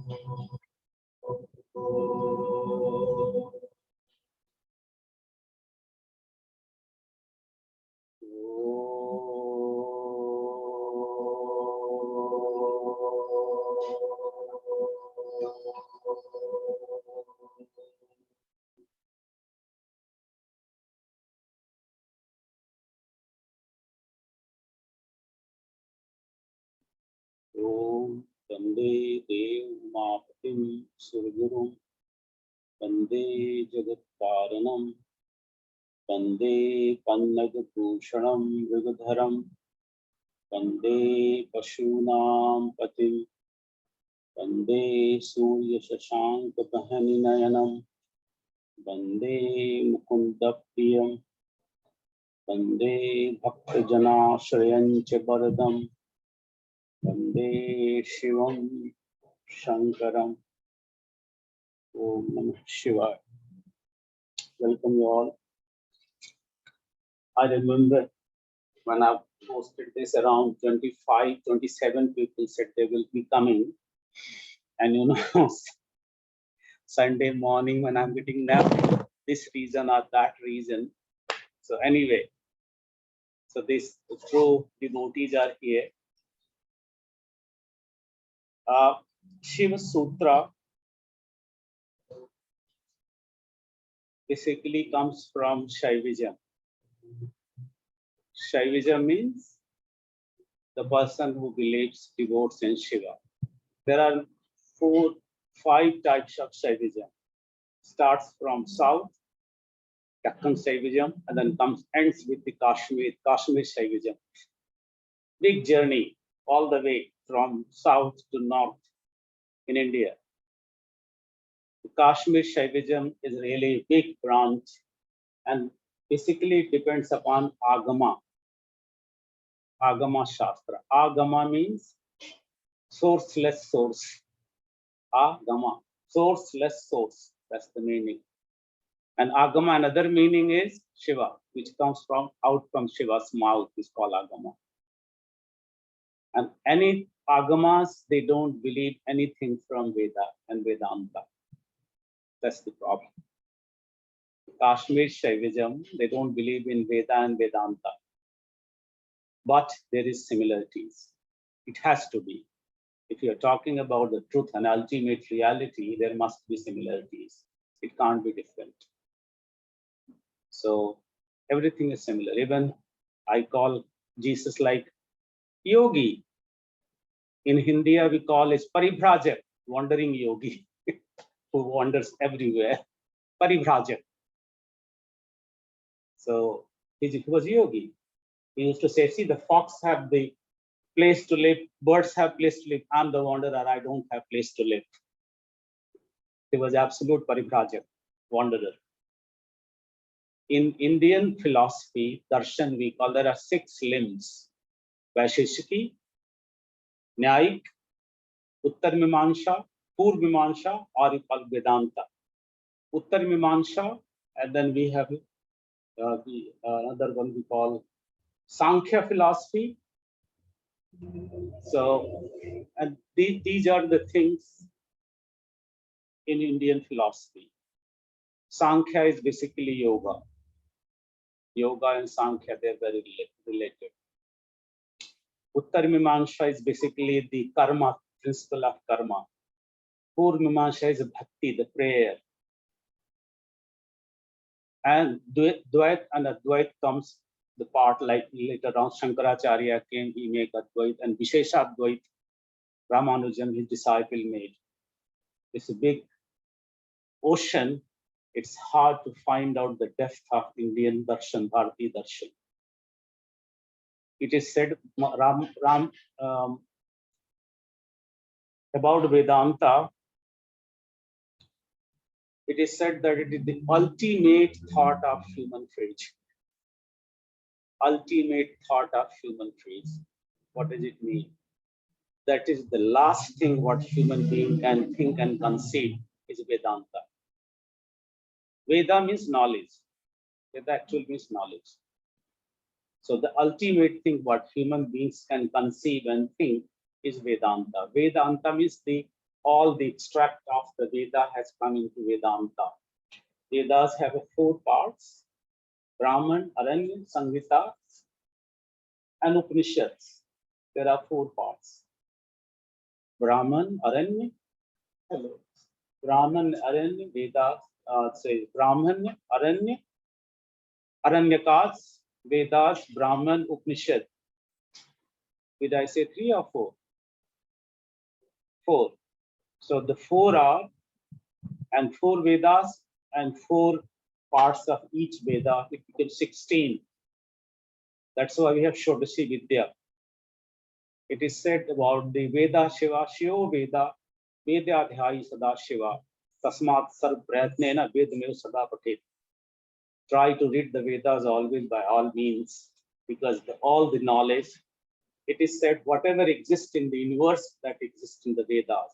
Om Pandey Dev Mapatim Surgurum Pandey Jagat Karanam Pandey Pannag Bhushanam Vigadharam Pandey Pashunam Patim Pandey Surya Shashank Nayanam Pandey Mukunda Priyam Pandey Bhakta Jana Shrayancha Baradam Pandey Shivam Shankaram. Om Namah Shivaya. Welcome you all. I remember when I posted this, around 25, 27 people said they will be coming. And you know, Sunday morning when I'm getting napped, this reason or that reason. So anyway, so these true devotees are here. Shiva Sutra basically comes from Shaivism. Shaivism means the person who believes, devotes in Shiva. There are 4, 5 types of Shaivism. Starts from south, Deccan Shaivism, and then ends with the Kashmir Shaivism. Big journey all the way from south to north in India. The Kashmir Shaivism is really a big branch, and basically it depends upon Agama Shastra. Agama means sourceless source. Agama, sourceless source. That's the meaning. And Agama, another meaning is Shiva, which comes out from Shiva's mouth, is called Agama. And any Agamas, they don't believe anything from Veda and Vedanta. That's the problem. Kashmir Shaivism, they don't believe in Veda and Vedanta. But there is similarities. It has to be. If you're talking about the truth and ultimate reality, there must be similarities. It can't be different. So everything is similar. Even I call Jesus like yogi. In Hindi, we call it paribhrajak, wandering yogi, who wanders everywhere. Paribhrajak. So he was yogi. He used to say, see, the fox have the place to live, birds have place to live. I'm the wanderer, I don't have place to live. He was absolute paribhrajak, wanderer. In Indian philosophy, darshan, we call there are 6 limbs: Vaisheshiki, Nyayik, Uttar Mimamsa, Purv Mimamsa, or we call Vedanta. Uttar Mimamsa, and then we have another one we call Sankhya philosophy. So, and these are the things in Indian philosophy. Sankhya is basically yoga. Yoga and Sankhya, they're very related. Uttar Mimamsa is basically the karma, principle of karma. Purv Mimamsa is bhakti, the prayer. And Dvait and Advait comes the part like later on Shankaracharya came, he made Advait, and Visheshadvait, Ramanujan, his disciple, made. It's a big ocean. It's hard to find out the depth of Indian darshan, Bharati darshan. It is said about Vedanta, it is said that it is the ultimate thought of human phrase. Ultimate thought of human phrase. What does it mean? That is the last thing what human being can think and conceive is Vedanta. Veda means knowledge. Veda actually means knowledge. So the ultimate thing what human beings can conceive and think is Vedanta. Vedanta means the all the extract of the Veda has come into Vedanta. Vedas have 4 parts: Brahman, Aranya, Samhita, and Upanishads. There are 4 parts. Brahman, Aranya, hello. Brahman, Aranya, Vedas, Brahman, Aranya, Aranyakas, Vedas, Brahman, Upanishad. Did I say 3 or 4? 4. So the 4 are, and 4 Vedas and 4 parts of each Veda, it becomes 16. That's why we have Shodashi Vidya. It is said about the Veda Shiva, Shiva Veda, Vedyadhyayi Sada Shiva, Tasmat Sarv Prayatnena Vedameva Sada Patet. Try to read the Vedas always by all means, because all the knowledge, it is said whatever exists in the universe, that exists in the Vedas.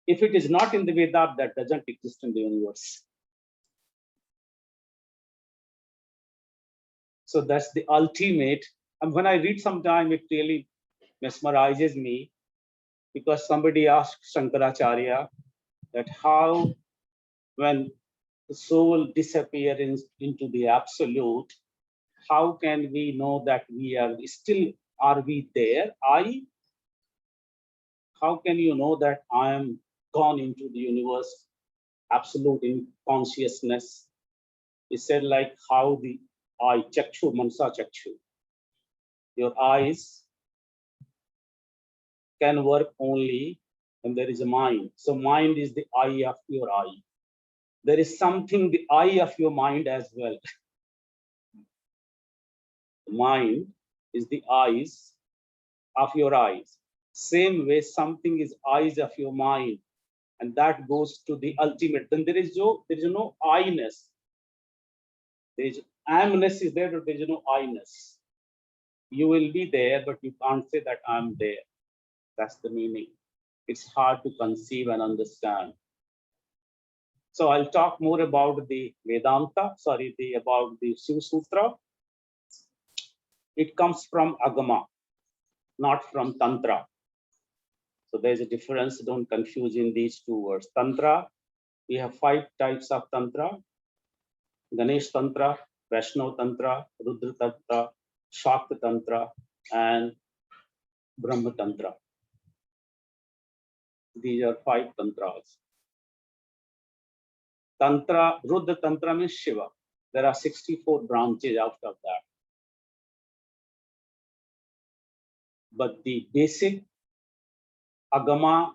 If it is not in the Veda, that doesn't exist in the universe. So that's the ultimate. And when I read sometime, it really mesmerizes me, because somebody asked Shankaracharya that how, when the soul disappears into the absolute, how can we know that we are still, are we there? How can you know that I am gone into the universe, absolute in consciousness? He said, like how the eye, chakshu, mansa chakshu, your eyes can work only when there is a mind. So mind is the eye of your eye. There is something, the eye of your mind as well. The mind is the eyes of your eyes. Same way, something is eyes of your mind, and that goes to the ultimate. Then there is no I-ness. There is am-ness is there, but there is no I-ness. You will be there, but you can't say that I'm there. That's the meaning. It's hard to conceive and understand. So I'll talk more about the Vedanta, about the Shiva Sutra. It comes from Agama, not from Tantra. So there's a difference, don't confuse in these 2 words. Tantra, we have 5 types of Tantra: Ganesh Tantra, Vaishnav Tantra, Rudra Tantra, Shakta Tantra, and Brahma Tantra. These are 5 Tantras. Tantra, Rudra Tantra means Shiva. There are 64 branches out of that. But the basic Agama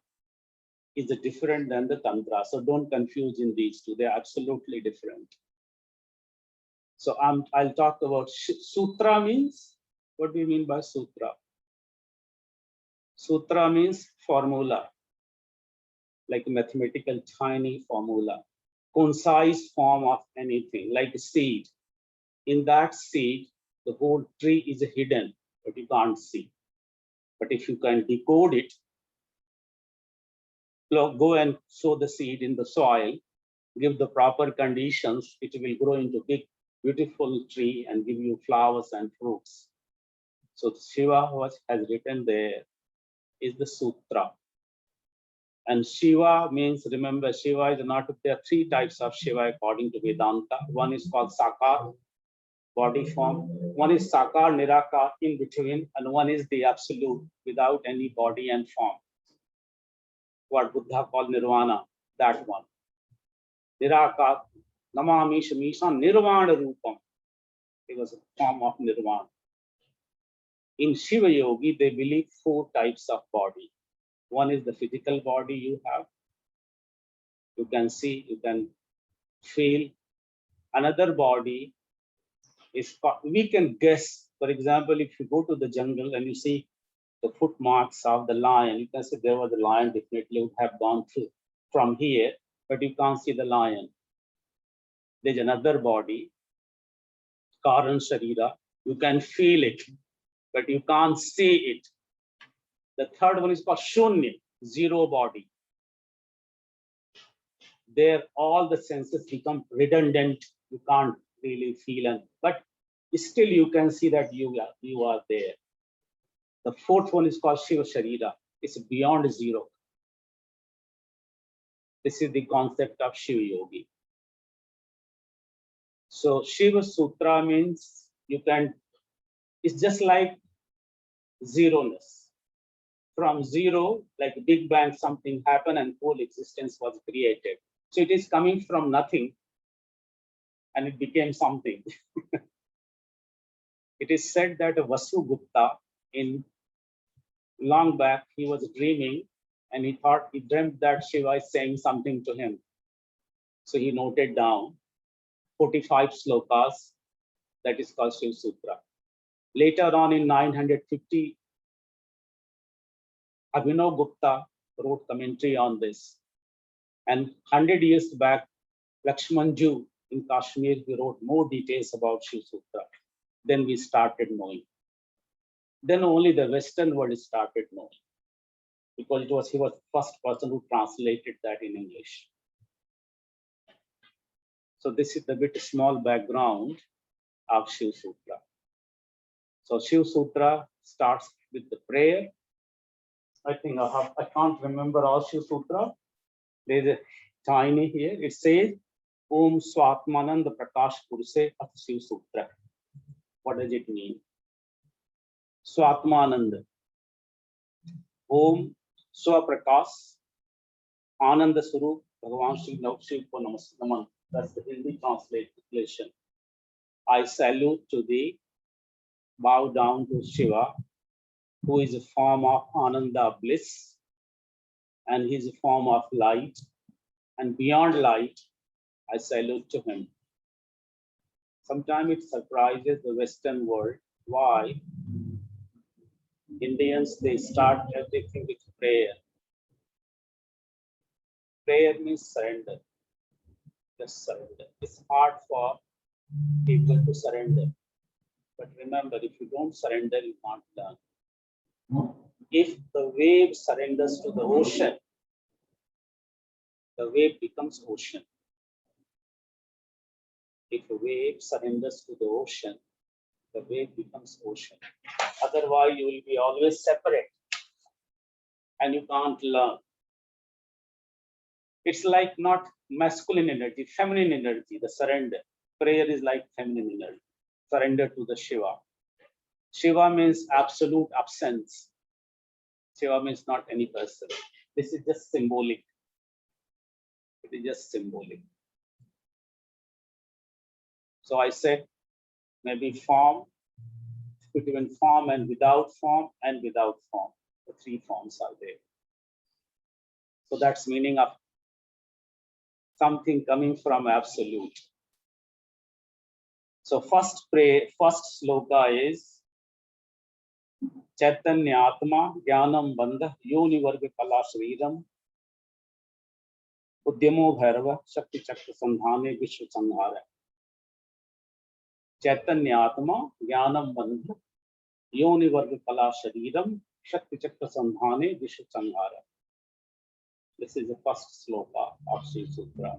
is different than the Tantra. So don't confuse in these 2. They're absolutely different. So I'll talk about Sutra means, what do you mean by Sutra? Sutra means formula, like a mathematical tiny formula, concise form of anything, like a seed. In that seed, the whole tree is hidden, but you can't see. But if you can decode it, go and sow the seed in the soil, give the proper conditions, it will grow into big, beautiful tree and give you flowers and fruits. So Shiva, what has written there is the Sutra. And Shiva means, remember, Shiva is not, there are 3 types of Shiva according to Vedanta. One is called Sakar, body form. One is Sakar, Nirakar, in between. And one is the absolute, without any body and form. What Buddha called Nirvana, that one. Nirakar, Namami Shamisha, Nirvana Rupam. It was a form of Nirvana. In Shiva Yogi, they believe 4 types of body. One is the physical body you have. You can see, you can feel. Another body is, we can guess. For example, if you go to the jungle and you see the footmarks of the lion, you can say there was a lion, definitely would have gone through from here, but you can't see the lion. There's another body, Karan Sharira. You can feel it, but you can't see it. The third one is called Shunya, 0 body. There, all the senses become redundant. You can't really feel, but still you can see that you are there. The 4th one is called Shiva Sharira. It's beyond 0. This is the concept of Shiva Yogi. So Shiva Sutra means it's just like zeroness. From zero, like Big Bang, something happened and whole existence was created. So it is coming from nothing and it became something. It is said that Vasugupta, in long back, he was dreaming and he dreamt that Shiva is saying something to him. So he noted down 45 slokas, that is called Shiva Sutra. Later on in 950, Abhinav Gupta wrote commentary on this. And 100 years back, Lakshmanju in Kashmir, he wrote more details about Shiva Sutra. Then we started knowing. Then only the Western world started knowing, because he was the first person who translated that in English. So this is the bit small background of Shiva Sutra. So Shiva Sutra starts with the prayer. I think I can't remember all Shiva Sutra. There is a tiny here. It says, Om Swatmananda Prakash Puruse of Shiva Sutra. What does it mean? Swatmananda. Om Swaprakash Ananda Surup Bhagavan Shri Shiva Naman. That's the Hindi translation. I salute to thee, bow down to Shiva, who is a form of Ananda bliss, and he is a form of light, and beyond light, I salute to him. Sometimes it surprises the Western world why Indians, they start everything with prayer. Prayer means surrender. Just surrender. It's hard for people to surrender. But remember, if you don't surrender, you can't learn. If the wave surrenders to the ocean, the wave becomes ocean. If a wave surrenders to the ocean, the wave becomes ocean. Otherwise, you will be always separate and you can't learn. It's like not masculine energy, feminine energy, the surrender. Prayer is like feminine energy. Surrender to the Shiva. Shiva means absolute absence. Shiva means not any person. This is just symbolic. It is just symbolic. So I said maybe form, between form and without form, and without form. The three forms are there. So that's meaning of something coming from absolute. So first sloka is Chaitanyatma Jnanam Bandha Yoni Varga Kala Shriram Udyamo Bhairava Shakti Chakra Sandhane Vishwa Sanghara. Chaitanyatma Jnanam Bandha Yoni Varga Kala Shriram Shakti Chakra Sandhane Vishwa Sanghara. This is the first sloka of Shiva Sutra.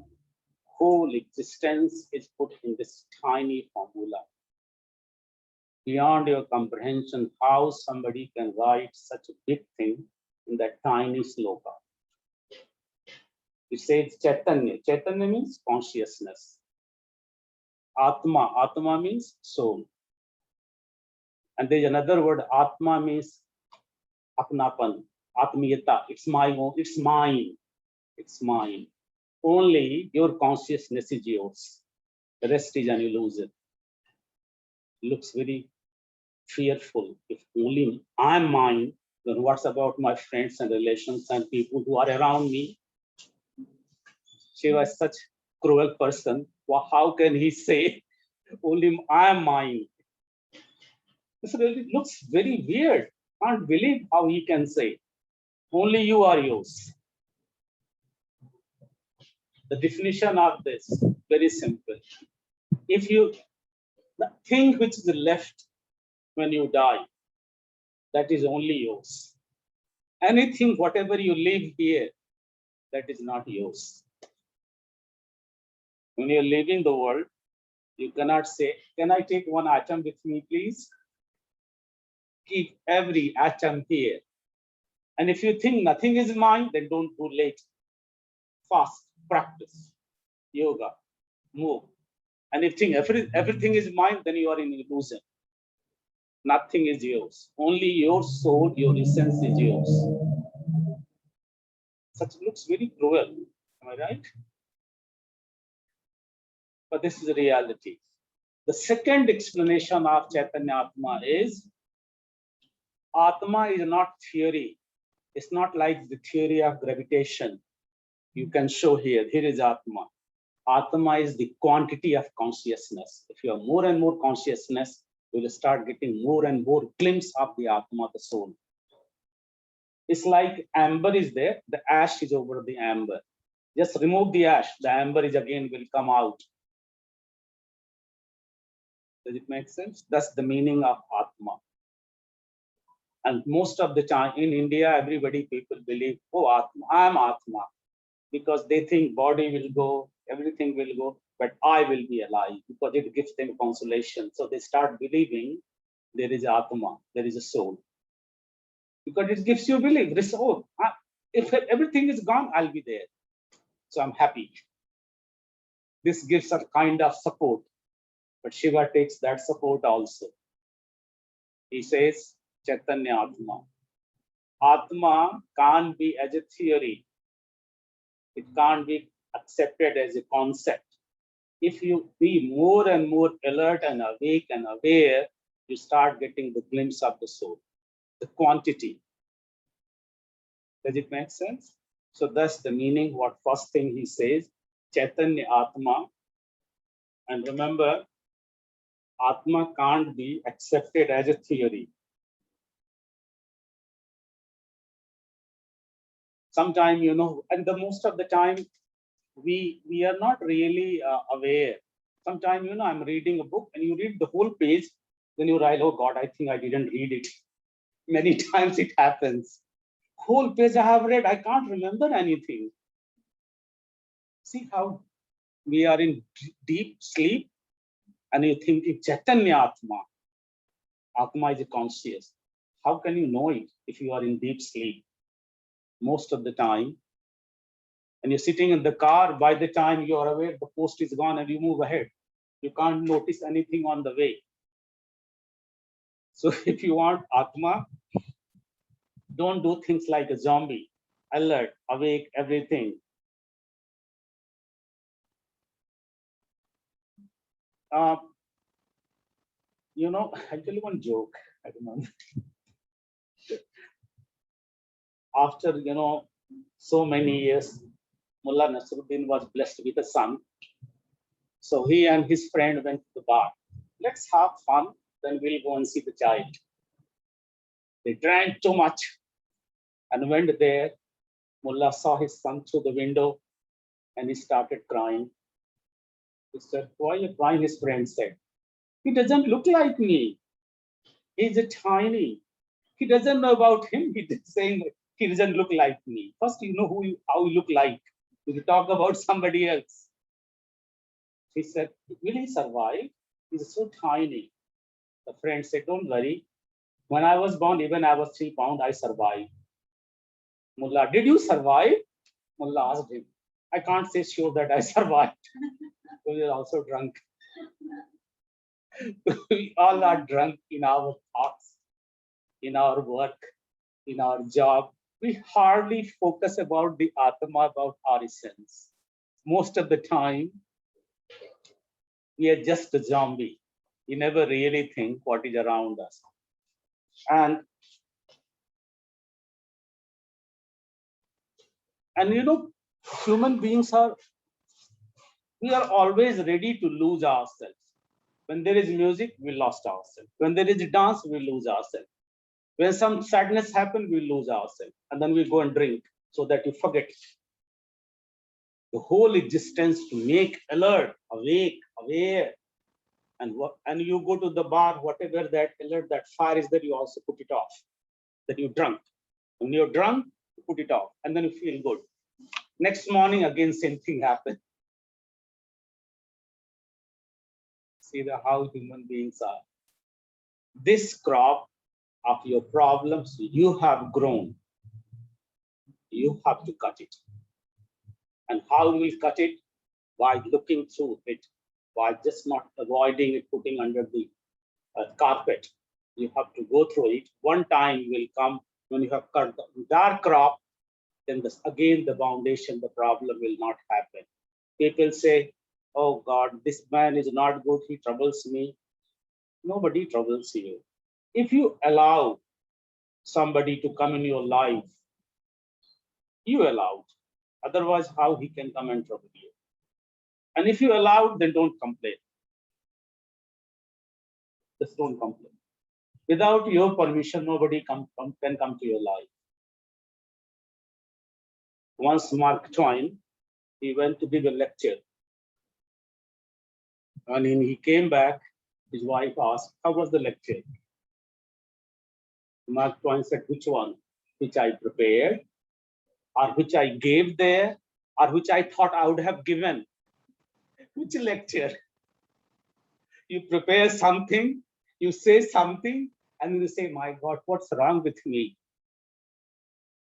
Whole existence is put in this tiny formula. Beyond your comprehension, how somebody can write such a big thing in that tiny sloka. It says Chaitanya. Chaitanya means consciousness. Atma. Atma means soul. And there's another word, Atma means apnapan. Atmiyata. It's my own, it's mine. It's mine. Only your consciousness is yours. The rest is an illusion. Looks very fearful. If only I'm mine, then what's about my friends and relations and people who are around me? Shiva is such a cruel person. Well, how can he say only I'm mine? This really looks very weird. Can't believe how he can say only you are yours. The definition of this very simple. If you the thing which is left when you die, that is only yours. Anything, whatever you leave here, that is not yours. When you're leaving the world, you cannot say, can I take one atom with me, please? Keep every atom here. And if you think nothing is mine, then don't go late. fast, practice, yoga, move. And if everything is mine, then you are in illusion. Nothing is yours. Only your soul, your essence is yours. Such looks very cruel. Am I right? But this is the reality. The second explanation of Chaitanya Atma is Atma is not theory. It's not like the theory of gravitation. You can show here. Here is Atma. Atma is the quantity of consciousness. If you have more and more consciousness, you will start getting more and more glimpse of the Atma, the soul. It's like amber is there, the ash is over the amber. Just remove the ash, the amber is again will come out. Does it make sense? That's the meaning of Atma. And most of the time in India, people believe, oh, Atma, I am Atma. Because they think body will go, everything will go, but I will be alive because it gives them consolation. So they start believing there is Atma, there is a soul. Because it gives you belief, this soul. If everything is gone, I'll be there. So I'm happy. This gives a kind of support. But Shiva takes that support also. He says, Chaitanya Atma. Atma can't be as a theory. It can't be accepted as a concept. If you be more and more alert and awake and aware, you start getting the glimpse of the soul, the quantity. Does it make sense? So that's the meaning. What first thing he says, Chaitanya Atma. And remember, Atma can't be accepted as a theory. Sometimes, and the most of the time, we are not really aware. Sometimes, I'm reading a book and you read the whole page, then you realize, oh God, I think I didn't read it. Many times it happens. Whole page I have read, I can't remember anything. See how we are in deep sleep and you think it's Chaitanya Atma. Atma is conscious. How can you know it if you are in deep sleep? Most of the time, and you're sitting in the car, by the time you are aware, the post is gone and you move ahead. You can't notice anything on the way. So if you want Atma, don't do things like a zombie, alert, awake, everything. I'll tell you one joke. I remember. After, so many years, Mullah Nasruddin was blessed with a son. So he and his friend went to the bar. Let's have fun, then we'll go and see the child. They drank too much and went there. Mullah saw his son through the window and he started crying. He said, why are you crying? His friend said, he doesn't look like me. He's a tiny. He doesn't know about him. He's saying he doesn't look like me. First, you know how you look like. You talk about somebody else. He said, will he survive? He's so tiny. The friend said, don't worry. When I was born, even I was 3 pounds, I survived. Mullah, did you survive? Mullah asked him. I can't say sure that I survived. We are also drunk. We all are drunk in our thoughts, in our work, in our job. We hardly focus about the Atma, about our essence. Most of the time, we are just a zombie. We never really think what is around us. And human beings we are always ready to lose ourselves. When there is music, we lost ourselves. When there is dance, we lose ourselves. When some sadness happens, we lose ourselves. And then we go and drink so that you forget the whole existence to make alert, awake, aware. And you go to the bar, whatever that alert, that fire is there, you also put it off. That you're drunk. When you're drunk, you put it off. And then you feel good. Next morning, again, same thing happens. See how human beings are. This crop of your problems, you have grown. You have to cut it. And how we will cut it? By looking through it, by just not avoiding it, putting under the carpet. You have to go through it. One time will come when you have cut the entire crop, then again the foundation, the problem will not happen. People say, oh God, this man is not good, he troubles me. Nobody troubles you. If you allow somebody to come in your life, you allowed. Otherwise, how he can come and trouble you? And if you allowed, then don't complain. Just don't complain. Without your permission, nobody can come to your life. Once Mark Twain, he went to give a lecture. And when he came back, his wife asked, how was the lecture? Mark Twain said, which one? Which I prepared, or which I gave there, or which I thought I would have given? Which lecture? You prepare something, you say something, and you say, my God, what's wrong with me?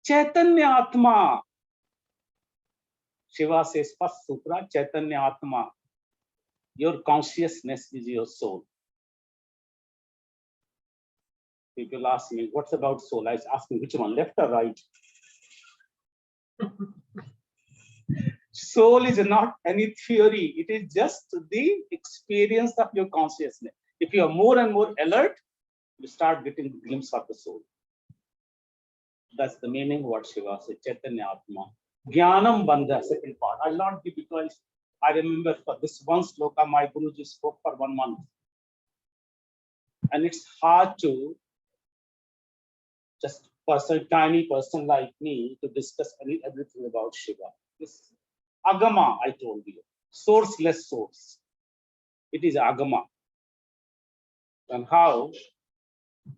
Chaitanya Atma. Shiva says, first sutra, Chaitanya Atma. Your consciousness is your soul. People ask me, what's about soul? I ask me, which one, left or right? Soul is not any theory. It is just the experience of your consciousness. If you are more and more alert, you start getting a glimpse of the soul. That's the meaning of what Shiva said, Chaitanya Atma. Jnanam Bandha, second part. I'll not give because I remember for this one sloka, my Guruji spoke for 1 month. And it's hard to just tiny person like me to discuss everything about Shiva. This Agama, I told you, sourceless source. It is Agama. And how,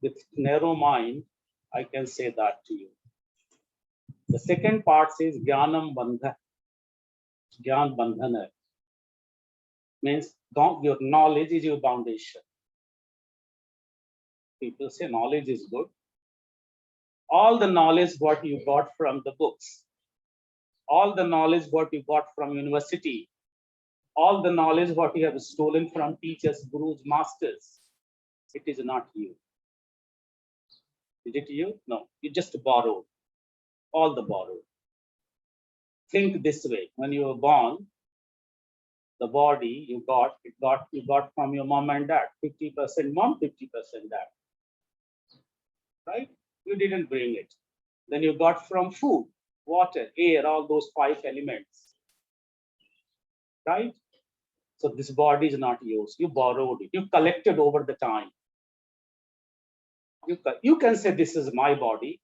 with narrow mind, I can say that to you. The second part says Jnanam Bandha. Jnana Bandhana. Means your knowledge is your foundation. People say knowledge is good. All the knowledge what you got from the books, all the knowledge what you got from university, all the knowledge what you have stolen from teachers, gurus, masters, it is not you. Is it you? No, you just borrowed. All the borrowed. Think this way: when you were born, the body you got from your mom and dad. 50% mom, 50% dad. Right? You didn't bring it. Then you got from food, water, air, all those 5 elements. Right? So this body is not yours. You borrowed it. You collected over the time. You can say this is my body.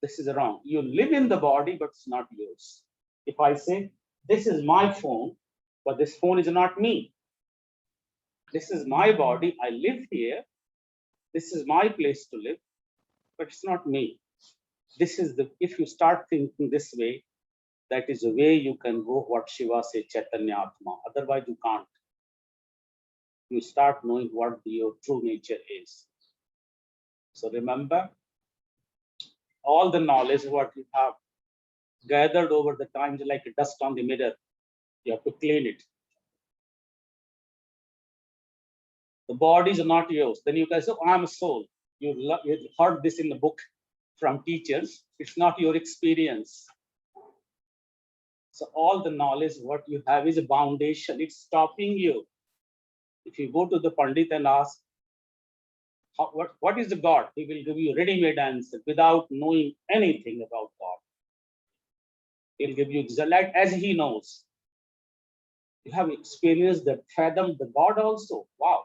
This is wrong. You live in the body, but it's not yours. If I say this is my phone, but this phone is not me. This is my body. I live here. This is my place to live, but it's not me. This is if you start thinking this way, that is the way you can go what Shiva says, Chaitanya Atma. Otherwise, you can't. You start knowing what your true nature is. So remember, all the knowledge what you have gathered over the times like dust on the mirror, you have to clean it. The body is not yours. Then you can say, oh, I'm a soul. You heard this in the book from teachers. It's not your experience. So all the knowledge what you have is a foundation. It's stopping you. If you go to the Pandit and ask, what is the God? He will give you a ready-made answer without knowing anything about God. He'll give you exactly as he knows. You have experienced that, fathom the God also. Wow.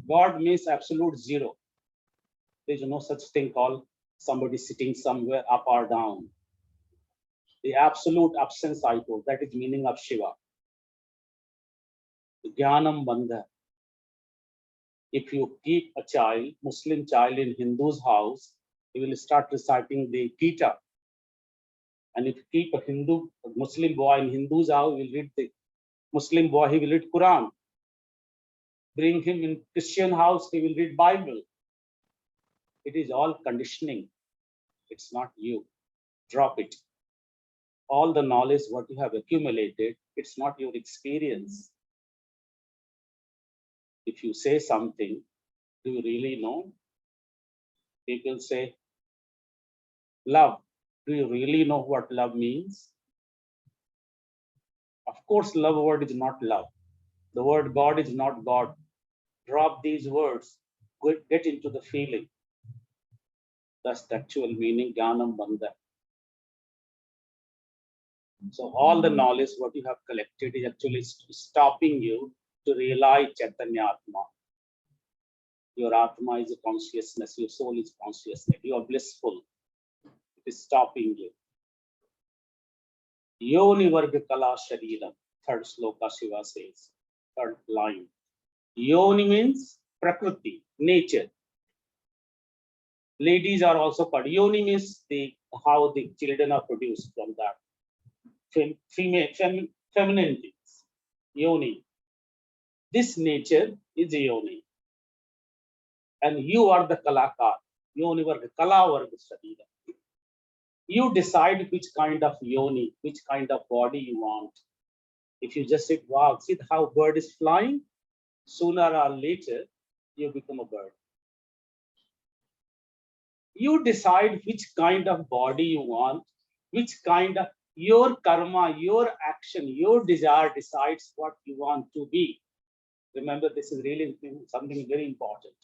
God means absolute zero. There is no such thing called somebody sitting somewhere up or down. The absolute absence I told, that is meaning of Shiva. Jnanam Bandha. If you keep a child, Muslim child in Hindu's house, he will start reciting the Gita. And if you keep a Muslim boy in Hindu's house, he will read the Muslim boy, he will read Quran. Bring him in Christian house, he will read Bible. It is all conditioning. It's not you. Drop it. all the knowledge what you have accumulated, it's not your experience. If you say something, do you really know? People say, love. Do you really know what love means? Of course, love word is not love. The word God is not God. Drop these words. Get into the feeling. That's the actual meaning, Jnanam Bandha. So all the knowledge what you have collected is actually stopping you to realize Chaitanya Atma. Your Atma is a consciousness, your soul is consciousness, you are blissful. It is stopping you. Yoni Varga Kala Shariram, third sloka Shiva says, third line. Yoni means Prakriti, nature. Ladies are also called. Yoni means how the children are produced from that. Feminine things. Yoni. This nature is Yoni. And you are the Kalakar. Yoni Varga Kala Varga Shariram. You decide which kind of yoni, which kind of body you want. If you just say, wow, see how bird is flying, sooner or later, you become a bird. You decide which kind of body you want, which kind of your karma, your action, your desire decides what you want to be. Remember, this is really something very important.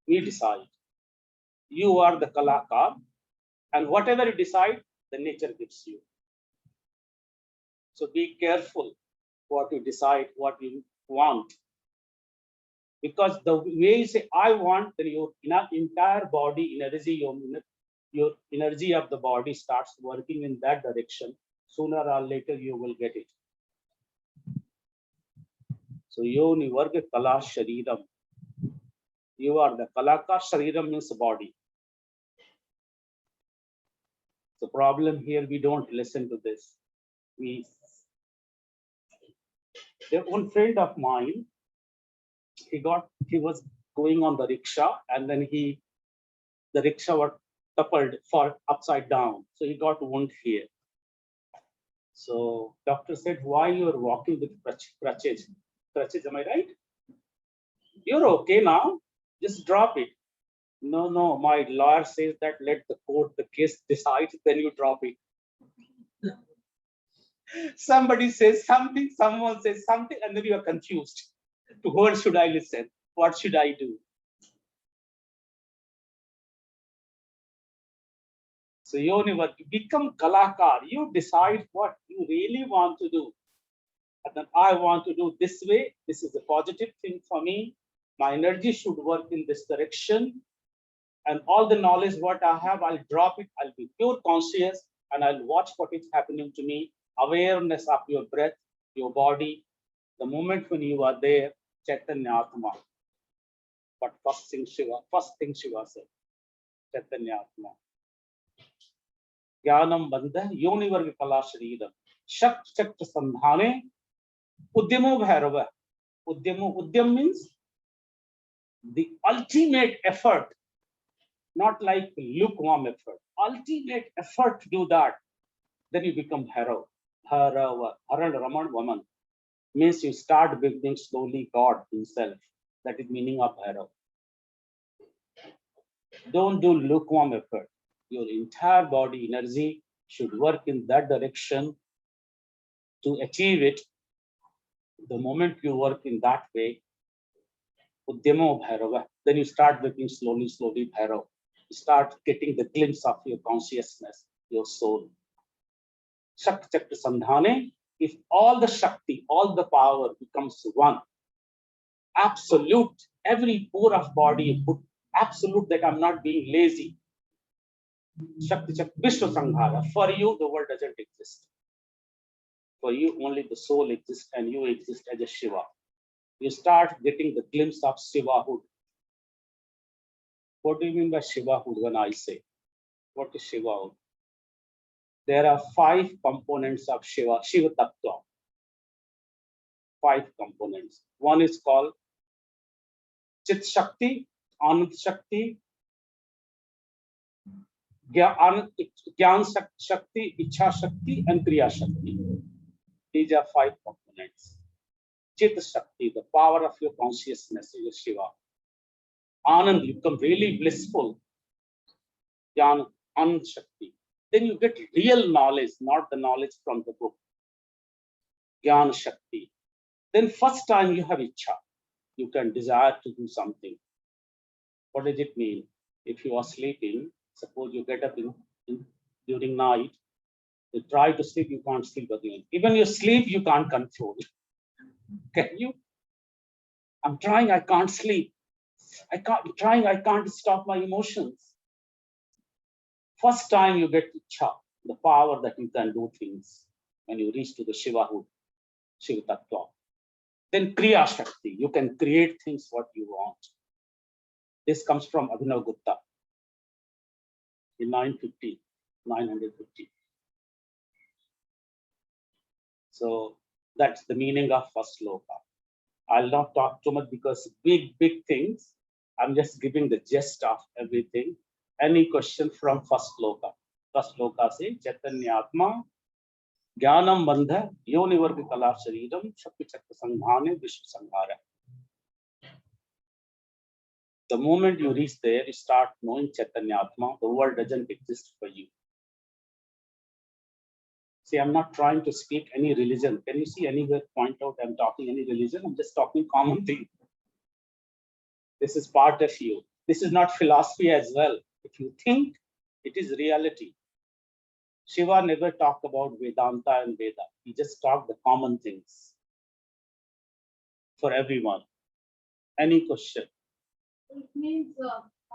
We decide. You are the Kalakar. And whatever you decide, the nature gives you. So be careful what you decide, what you want. Because the way you say, I want, then your entire body energy, your energy of the body starts working in that direction. Sooner or later, you will get it. So, Yoni Varga Kala Shariram. You are the Kalakar. Shariram means body. The problem here, we don't listen to this. One friend of mine, he was going on the rickshaw, and then the rickshaw was toppled for upside down. So he got wound here. So doctor said, why you are walking with crutches? Crutches, am I right? You're okay now. Just drop it. No, my lawyer says that let the court, the case decide, then you drop it. Somebody says something, someone says something, and then you are confused. To whom should I listen? What should I do? So you become Kalakar. You decide what you really want to do. And then I want to do this way. This is a positive thing for me. My energy should work in this direction. And all the knowledge what I have, I'll drop it. I'll be pure conscious and I'll watch what is happening to me. Awareness of your breath, your body. The moment when you are there, Chaitanya Atma. But first thing Shiva said, Chaitanya Atma. Jnanam Bandha, Yoni Varga Kala Shariram. Shak Chakra Sandhane, Udyamo Bhairava. Udyam means the ultimate effort, not like lukewarm effort. Ultimate effort to do that. Then you become Bhairava. Haran Raman woman. Means you start building slowly God himself. That is meaning of Bhairava. Don't do lukewarm effort. Your entire body energy should work in that direction to achieve it. The moment you work in that way, Udyamo Bhairava, then you start working slowly Bhairava. You start getting the glimpse of your consciousness, your soul. Shak Chakra Sandhane, if all the Shakti, all the power becomes one, absolute, every pore of body, absolute that I'm not being lazy. Shakti Chakra Vishwa Sanghara. For you, the world doesn't exist. For you, only the soul exists and you exist as a Shiva. You start getting the glimpse of Shivahood. What do you mean by Shivahood when I say? What is Shivahood? There are 5 components of Shiva Tattva. 5 components. One is called Chit Shakti, Anand Shakti, Gyan Shakti, Ichha Shakti, and Kriya Shakti. These are 5 components. Chit Shakti, the power of your consciousness, is Shiva. Anand, you become really blissful. Gyan, Anand Shakti. Then you get real knowledge, not the knowledge from the book. Gyan Shakti. Then first time you have Ichha. You can desire to do something. What does it mean? If you are sleeping, suppose you get up during night, you try to sleep, you can't sleep again. Even your sleep, you can't control. Can you? I'm trying, I can't sleep. I can't stop my emotions. First time you get Ichha, the power that you can do things when you reach to the Shivahood, Shiva Tattva. Then Kriya Shakti, you can create things what you want. This comes from Abhinav Gupta in 950. So that's the meaning of first sloka. I'll not talk too much because big things. I'm just giving the gist of everything. Any question from first sloka? First sloka says Chaitanyatma Jnanam Bandha Yonivarga Kala Shariram Shakti Chakra Sanghane Vishwa Sanghara. The moment you reach there, you start knowing Chaitanyatma. The world doesn't exist for you. See, I'm not trying to speak any religion. Can you see anywhere point out I'm talking any religion? I'm just talking common thing. This is part of you. This is not philosophy as well. If you think, it is reality. Shiva never talked about Vedanta and Veda. He just talked the common things for everyone. Any question? It means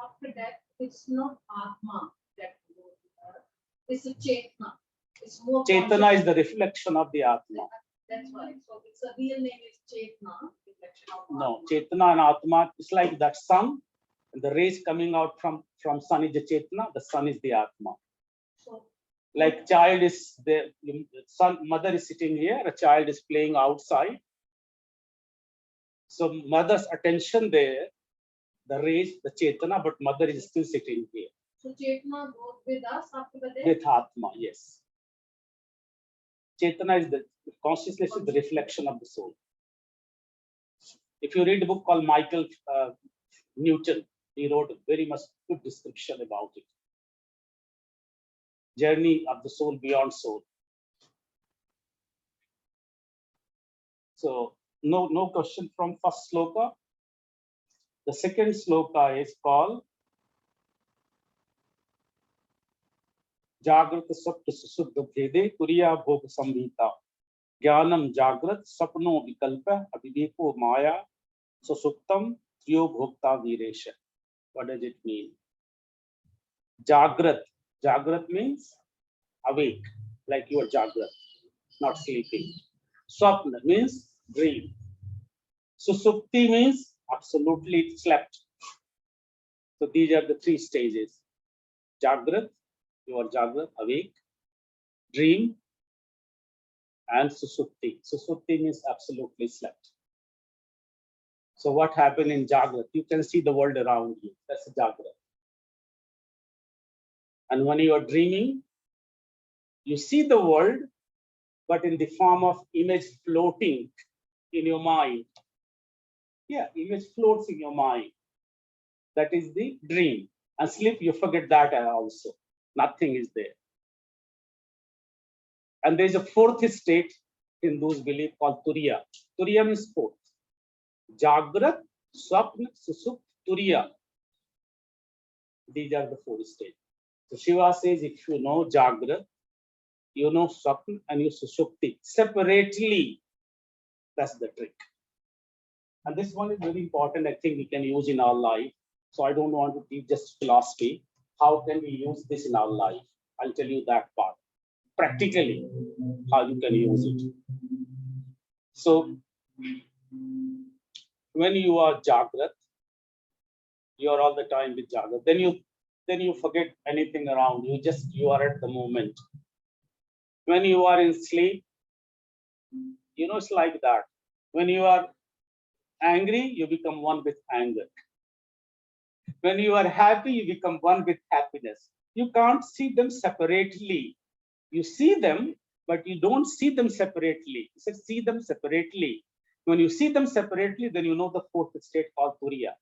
after that, it's not Atma that goes, it's a Chetna. It's more Chetana is the reflection of the Atma. That's why. So it's a real name is Chetna, reflection of Atma. No, Chetana and Atma, it's like that sun, and the rays coming out from sun is the Chetana, the sun is the Atma. So, like child is there, mother is sitting here, a child is playing outside. So mother's attention there, the rays, the Chetana, but mother is still sitting here. So Chetana goes with us after the day? With Atma, yes. Chetana is the consciousness, is the reflection of the soul. If you read a book called Michael Newton, he wrote a very much good description about it. Journey of the soul beyond soul. So no question from first sloka. The second sloka is called Jagrata Sapta Susuddha Bhede Turiya Bhoga Samhita Jnanam Jagrat Sapno Vikalpa Abhiveko Maya Susuptam Triyo Bhokta Viresha. What does it mean? Jagrat. Jagrat means awake, like you are Jagrat, not sleeping. Swapna means dream. Susupti means absolutely slept. So these are the 3 stages. Jagrat, you are Jagrat, awake, dream, and Susupti. Susupti means absolutely slept. So what happened in Jagrat? You can see the world around you. That's Jagrat. And when you are dreaming, you see the world, but in the form of image floating in your mind. Yeah, image floats in your mind. That is the dream. And sleep, you forget that also. Nothing is there. And there is a 4th state Hindus believe called Turiya. Turiya means 4th. Jagrat, Swapna, Susupt, Turiya. These are the 4 states. So Shiva says if you know Jagrat, you know Swapna and you Susupti separately, that's the trick. And this one is very important, I think we can use in our life. So I don't want to teach just philosophy. How can we use this in our life? I'll tell you that part. Practically, how you can use it. So when you are Jagrat, you are all the time with Jagrat. Then you forget anything around you. You are at the moment. When you are in sleep, you know, it's like that. When you are angry, you become one with anger. When you are happy, you become one with happiness. You can't see them separately. You see them, but you don't see them separately. He said, see them separately. When you see them separately, then you know the fourth state called Turiya.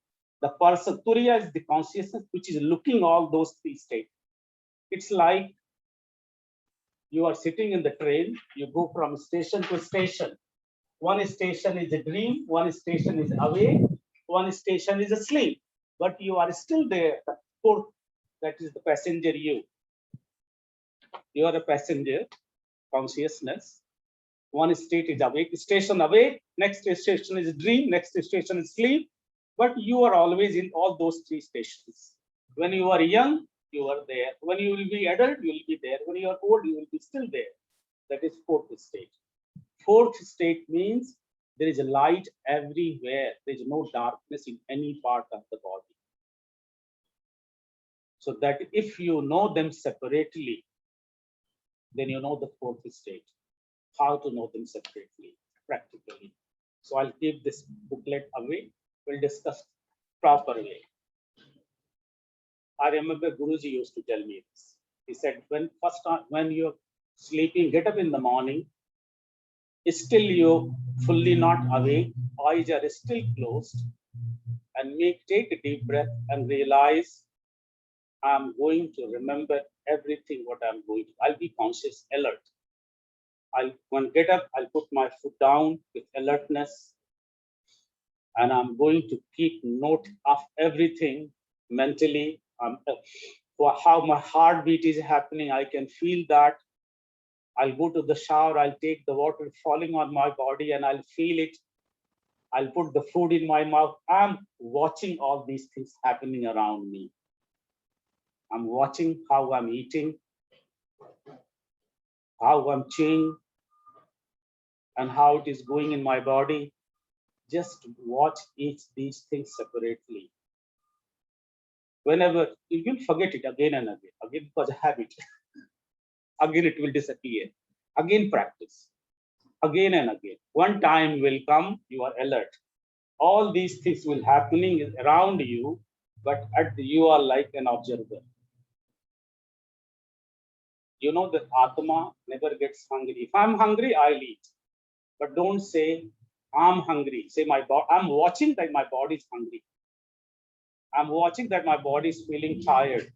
The person, Turiya is the consciousness which is looking all those three states. It's like you are sitting in the train, you go from station to station. One station is a dream, one station is awake, one station is asleep, but you are still there. The fourth, that is the passenger you. You are a passenger, consciousness. One state is awake, station awake, next station is dream, next station is sleep, but you are always in all those three stations. When you are young, you are there. When you will be adult, you will be there. When you are old, you will be still there. That is fourth state. Fourth state means there is a light everywhere. There is no darkness in any part of the body. So that if you know them separately, then you know the fourth state. How to know them separately, practically. So I'll keep this booklet away. We'll discuss proper way. I remember Guruji used to tell me this. He said, when you're sleeping, get up in the morning, still you're fully not awake, eyes are still closed, and take a deep breath and realize I'm going to remember everything what I'm going to. I'll be conscious, alert. When get up, I'll put my foot down with alertness, and I'm going to keep note of everything mentally. How my heartbeat is happening, I can feel that. I'll go to the shower, I'll take the water falling on my body and I'll feel it. I'll put the food in my mouth. I'm watching all these things happening around me. I'm watching how I'm eating, how I'm chewing, and how it is going in my body. Just watch these things separately. Whenever you'll forget it again and again because of habit. Again, it will disappear. Again, practice. Again and again. One time will come, you are alert. All these things will happening around you, but you are like an observer. You know that Atma never gets hungry. If I'm hungry, I'll eat. But don't say, I'm hungry. Say, I'm watching that my body is hungry. I'm watching that my body is feeling tired.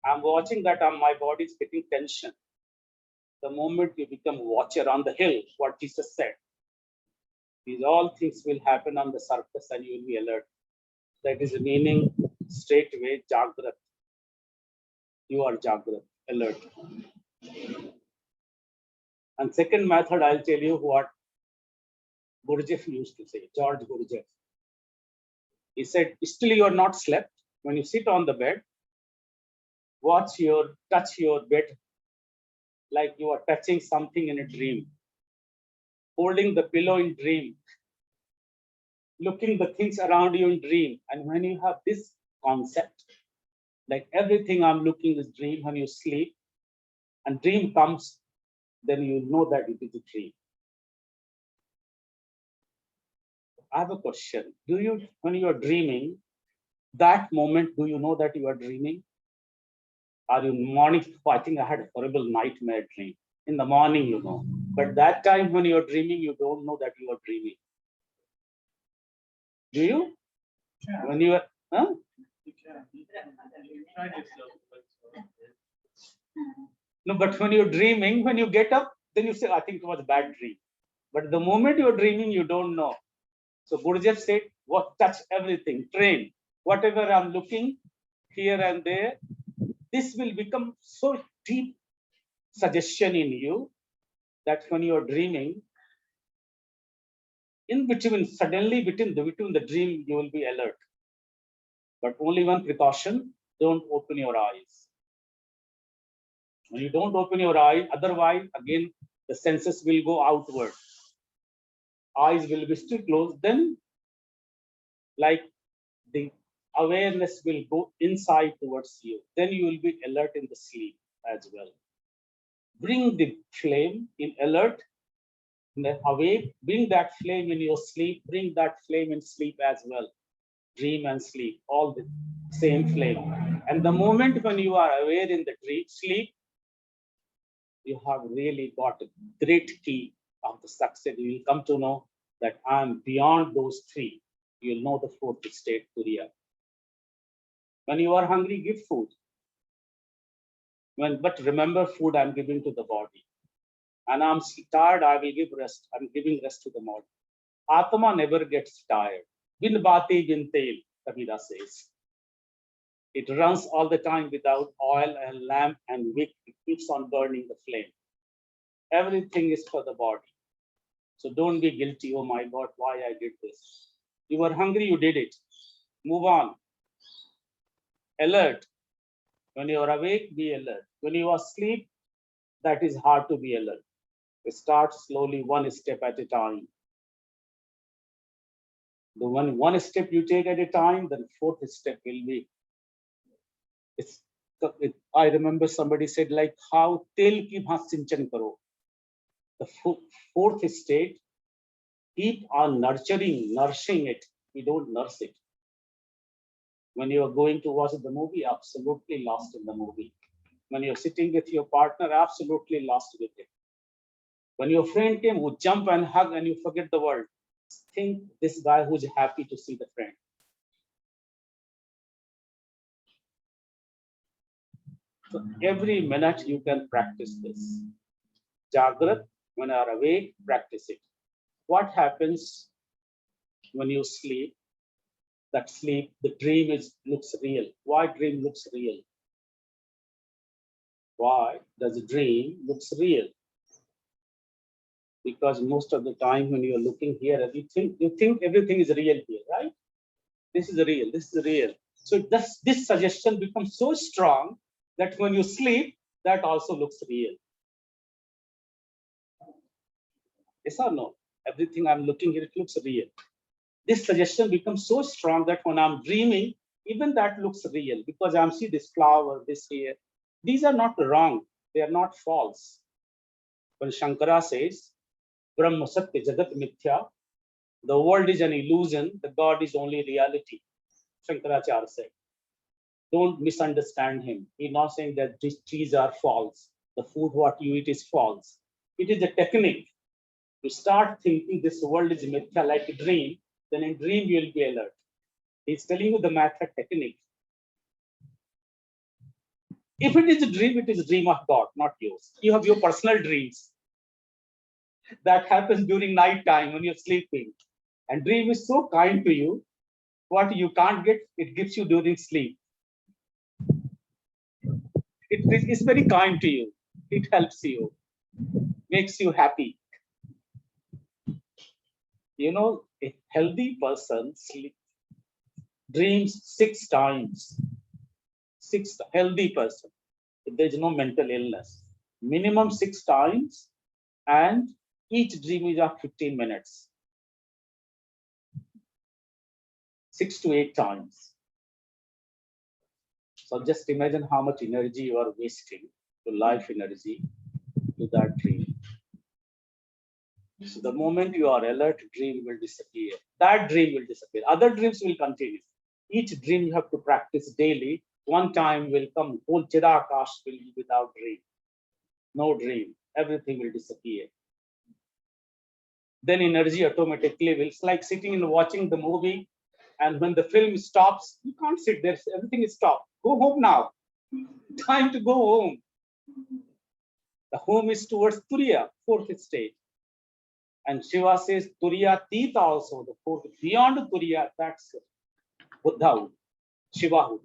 I'm watching that my body is getting tension. The moment you become watcher on the hill, what Jesus said, these all things will happen on the surface and you will be alert. That is the meaning, straightway, Jagrat. You are Jagrat, alert. And second method, I'll tell you what Gurdjieff used to say, George Gurdjieff. He said, still you are not slept. When you sit on the bed, touch your bed like you are touching something in a dream, holding the pillow in dream, looking the things around you in dream. And when you have this concept, like everything I'm looking is dream, when you sleep and dream comes, then you know that it is a dream. I have a question. When you are dreaming, that moment, do you know that you are dreaming? Are you morning? Oh, I think I had a horrible nightmare dream. In the morning, you know. But that time when you're dreaming, you don't know that you are dreaming. Do you? Yeah. When you are, huh? You can. You try yourself. No, but when you're dreaming, when you get up, then you say, I think it was a bad dream. But the moment you're dreaming, you don't know. So Gurdjieff said, touch everything, train. Whatever I'm looking here and there, this will become so deep suggestion in you that when you're dreaming, in between, suddenly between the dream, you will be alert. But only one precaution, don't open your eyes. When you don't open your eyes, otherwise, again, the senses will go outward. Eyes will be still closed, then like the awareness will go inside towards you. Then you will be alert in the sleep as well. Bring the flame in alert, in the awake, bring that flame in your sleep, bring that flame in sleep as well. dream and sleep, all the same flame. And the moment when you are aware in the dream, sleep, you have really got a great key of the success. You will come to know that I am beyond those three. You will know the fourth state, Turiya. When you are hungry, give food. But remember, food I'm giving to the body. And I'm tired, I will give rest. I'm giving rest to the body. Atma never gets tired. Bin bati bin tel, Kabira says. It runs all the time without oil and lamp and wick. It keeps on burning the flame. Everything is for the body. So don't be guilty. Oh my God, why I did this? You were hungry, you did it. Move on. Alert. When you are awake, be alert. When you are asleep, that is hard to be alert. Start slowly, one step at a time. The one step you take at a time, then fourth step will be. I remember somebody said, like how tel ki bhaat sinchan karo. The fourth state, keep on nourishing it. We don't nurse it. When you are going to watch the movie, absolutely lost in the movie. When you're sitting with your partner, absolutely lost with it. When your friend came, who jump and hug and you forget the world. Think this guy who's happy to see the friend. So every minute you can practice this. Jagrat, when you are awake, practice it. What happens when you sleep? That sleep, the dream looks real. Why dream looks real? Why does a dream looks real? Because most of the time when you're looking here, you think everything is real here, right? This is real, this is real. So this suggestion becomes so strong that when you sleep, that also looks real. Yes or no? Everything I'm looking here, it looks real. This suggestion becomes so strong that when I'm dreaming, even that looks real because I'm seeing this flower, this here. These are not wrong. They are not false. When Shankara says, Brahma Satya Jagat Mithya, the world is an illusion, the God is only reality. Shankaracharya said. Don't misunderstand him. He's not saying that these trees are false. The food what you eat is false. It is a technique. You start thinking this world is mithya like a dream, then in dream you will be alert. He's telling you the method technique. If it is a dream, it is a dream of God, not yours. You have your personal dreams. That happens during night time when you're sleeping. And dream is so kind to you. What you can't get, it gives you during sleep. It is very kind to you. It helps you, makes you happy. You know, a healthy person dreams 6 times. 6 healthy person. If there's no mental illness. Minimum 6 times, and each dream is of 15 minutes. 6 to 8 times. So just imagine how much energy you are wasting, to life energy, to that dream. So the moment you are alert, dream will disappear. That dream will disappear. Other dreams will continue. Each dream you have to practice daily. One time will come, whole Chidakash will be without dream. No dream. Everything will disappear. Then energy automatically will. It's like sitting and watching the movie, and when the film stops, you can't sit there. Everything is stopped. Go home now. Time to go home. The home is towards Turiya, fourth stage. And Shiva says Turiya Tita also, the fourth. Beyond Turiya, that's Buddhahood, Shivahood.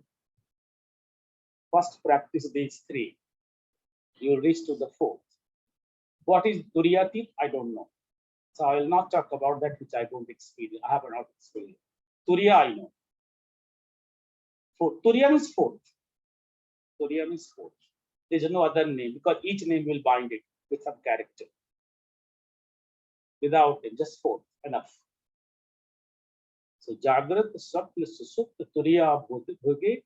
First practice these 3. You reach to the 4th. What is Turiya Tit? I don't know. So I will not talk about that which I don't experience. I have not experienced. Turiya I know. Turiya means 4th. Turiya means 4th. There is no other name because each name will bind it with some character. Without it, just 4th, enough. So Jagrat, Swapna, Susupta, Turiya Bhoge,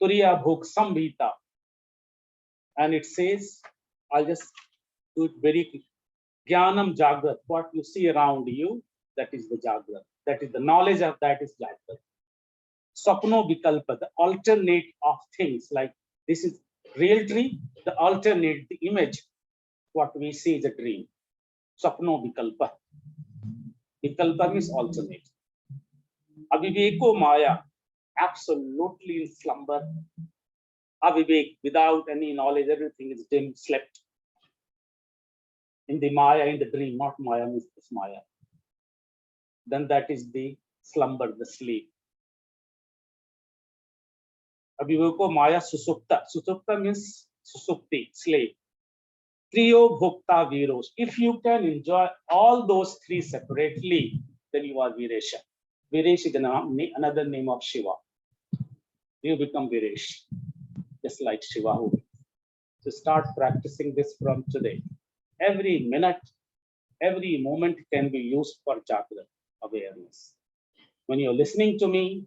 Turiya Bhog Samhita. And it says, I'll just do it very quickly. Jnanam Jagrat, what you see around you, that is the Jagrat. That is the knowledge of that is Jagrat. Sapno Vikalpa, the alternate of things, like this is real dream, the alternate, the image, what we see is a dream. Sapno Vikalpa. Vikalpa means alternate. Aviveko Maya, absolutely in slumber. Avivek, without any knowledge, everything is dim, slept. In the Maya, in the dream, not Maya means this Maya. Then that is the slumber, the sleep. Aviveko Maya Susupta. Susupta means Susupti, slave. Triyo Bhokta Viros. If you can enjoy all those three separately, then you are Viresha. Viresh is another name of Shiva. You become Viresh, just like Shiva. So start practicing this from today. Every minute, every moment can be used for chakra awareness. When you're listening to me,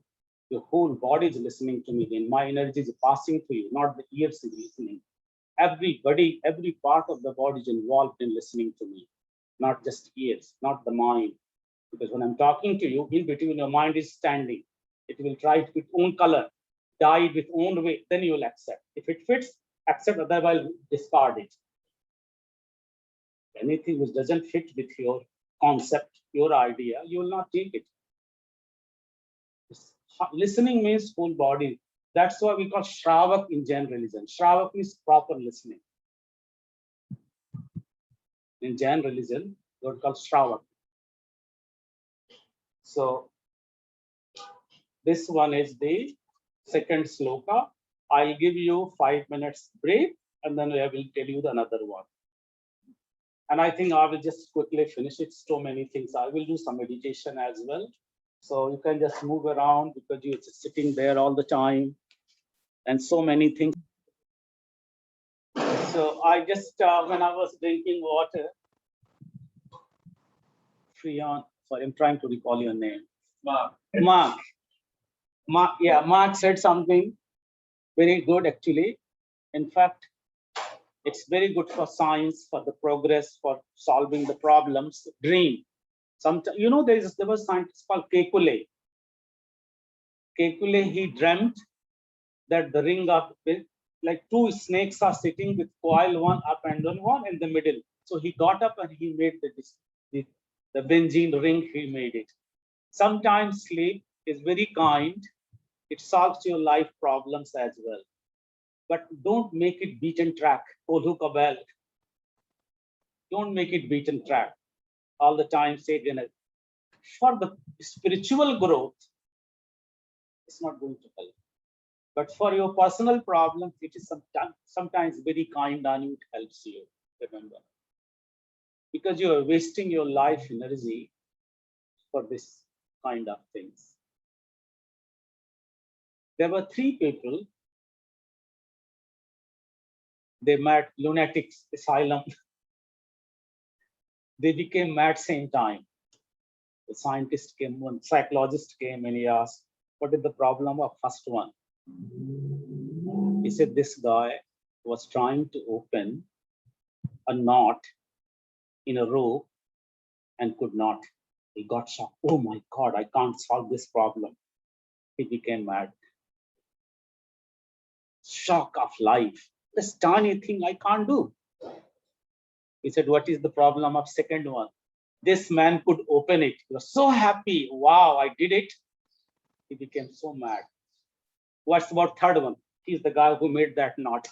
your whole body is listening to me. Then my energy is passing to you, not the ears is listening. Everybody, every part of the body is involved in listening to me, not just ears, not the mind. Because when I'm talking to you, in between your mind is standing. It will try it with own color, dye it with own way, then you will accept. If it fits, accept, otherwise discard it. Anything which doesn't fit with your concept, your idea, you will not take it. Listening means whole body. That's why we call Shravak in Jain religion. Shravak is proper listening. In Jain religion, they would call Shravak. So this one is the second sloka. I'll give you 5 minutes break and then I will tell you the another one. And I think I will just quickly finish it. So many things. I will do some meditation as well. So you can just move around because you're just sitting there all the time and so many things. So I just, when I was drinking water, Freon, sorry, I'm trying to recall your name. Mark. Yeah, Mark said something very good actually. In fact, it's very good for science, for the progress, for solving the problems. Dream. Sometimes, you know, there was a scientist called Kekule. Kekule, he dreamt that the ring of, like two snakes are sitting with coil, one up and one in the middle. So he got up and he made the benzene ring, he made it. Sometimes sleep is very kind. It solves your life problems as well. But don't make it beaten track. Kodhu Kabel. Don't make it beaten track. All the time say dinner. For the spiritual growth, it's not going to help. But for your personal problems, it is sometimes very kind on you, it helps you, remember. Because you are wasting your life energy for this kind of things. There were 3 people. They met lunatics asylum. They became mad same time. The scientist came, one psychologist came and he asked, what is the problem of first one? He said, this guy was trying to open a knot in a rope and could not. He got shocked. Oh my God, I can't solve this problem. He became mad. Shock of life. This tiny thing I can't do. He said, what is the problem of second one? This man could open it. He was so happy. Wow, I did it. He became so mad. What's about third one? He's the guy who made that knot.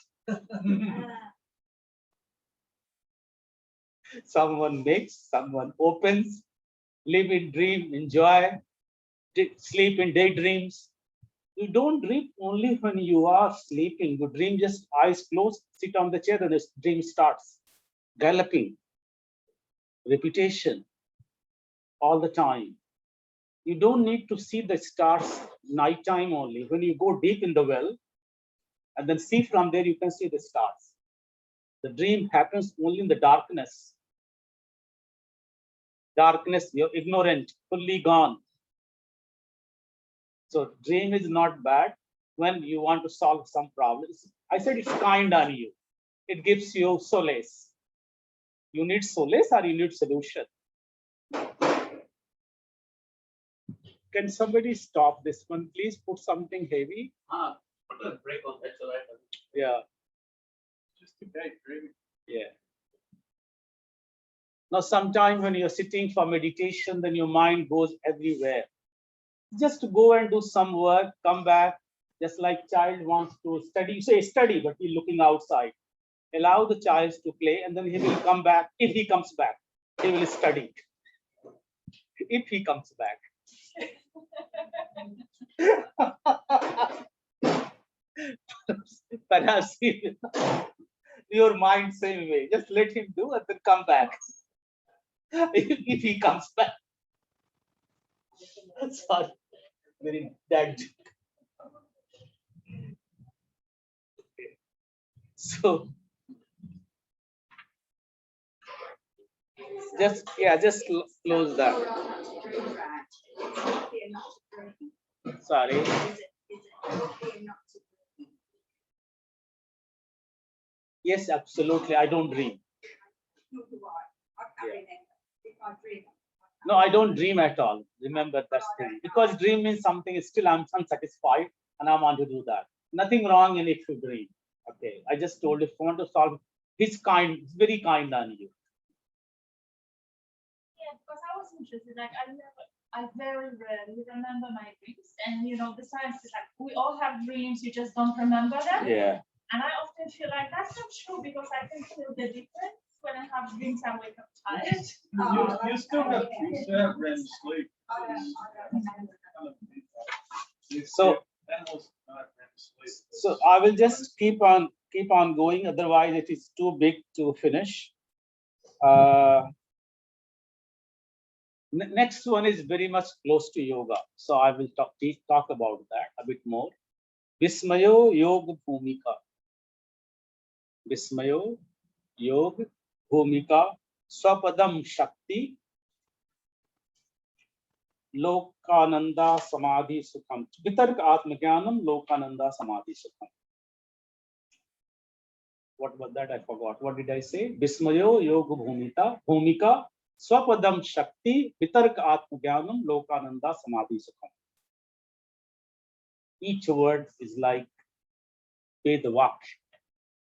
Someone makes, someone opens, live in dream, enjoy, sleep in daydreams. You don't dream only when you are sleeping. You dream just eyes closed, sit on the chair and the dream starts. Galloping, repetition, all the time. You don't need to see the stars nighttime only. When you go deep in the well and then see from there, you can see the stars. The dream happens only in the darkness. Darkness, you're ignorant, fully gone. So dream is not bad when you want to solve some problems. I said it's kind on you. It gives you solace. You need solace or you need solution? Can somebody stop this one, please? Put something heavy. Put a break on that so I can. Yeah, Just too bad, really. yeah. Now, sometime when you're sitting for meditation, then your mind goes everywhere. Just go and do some work, come back, just like child wants to study. You say study, but he's looking outside. Allow the child to play, and then he will come back. If he comes back, he will study. If he comes back. Perhaps your mind same way. Just let him do and then come back. If he comes back. Sorry, very dead. So just close that. Sorry. Yes, absolutely. I don't dream. No, I don't dream at all. Remember that's the thing. Because dream means something is still I'm unsatisfied and I want to do that. Nothing wrong in if you dream. Okay. I just told if you want to solve his kind, it's very kind on you. Yeah, because I was interested. Like I very rarely remember my dreams, and the science is like we all have dreams, you just don't remember them. Yeah. And I often feel like that's not true because I can feel the difference when I have dreams. I wake up tired. You still have REM sleep. So Animals not REM sleep. So I will just keep on going. Otherwise, it is too big to finish. Next one is very much close to yoga, so I will talk about that a bit more. Vismayo Yoga Bhumika. Vismayo Yoga Bhumika Swapadam Shakti Lokananda Samadhi Sukham. Vitarka Atmagyanam Lokananda Samadhi Sukham. What was that? I forgot. What did I say? Vismayo Yoga Bhumika Swapadam Shakti Vitarka Atmagyanam Lokananda Samadhi Sukham. Each word is like Vedvak.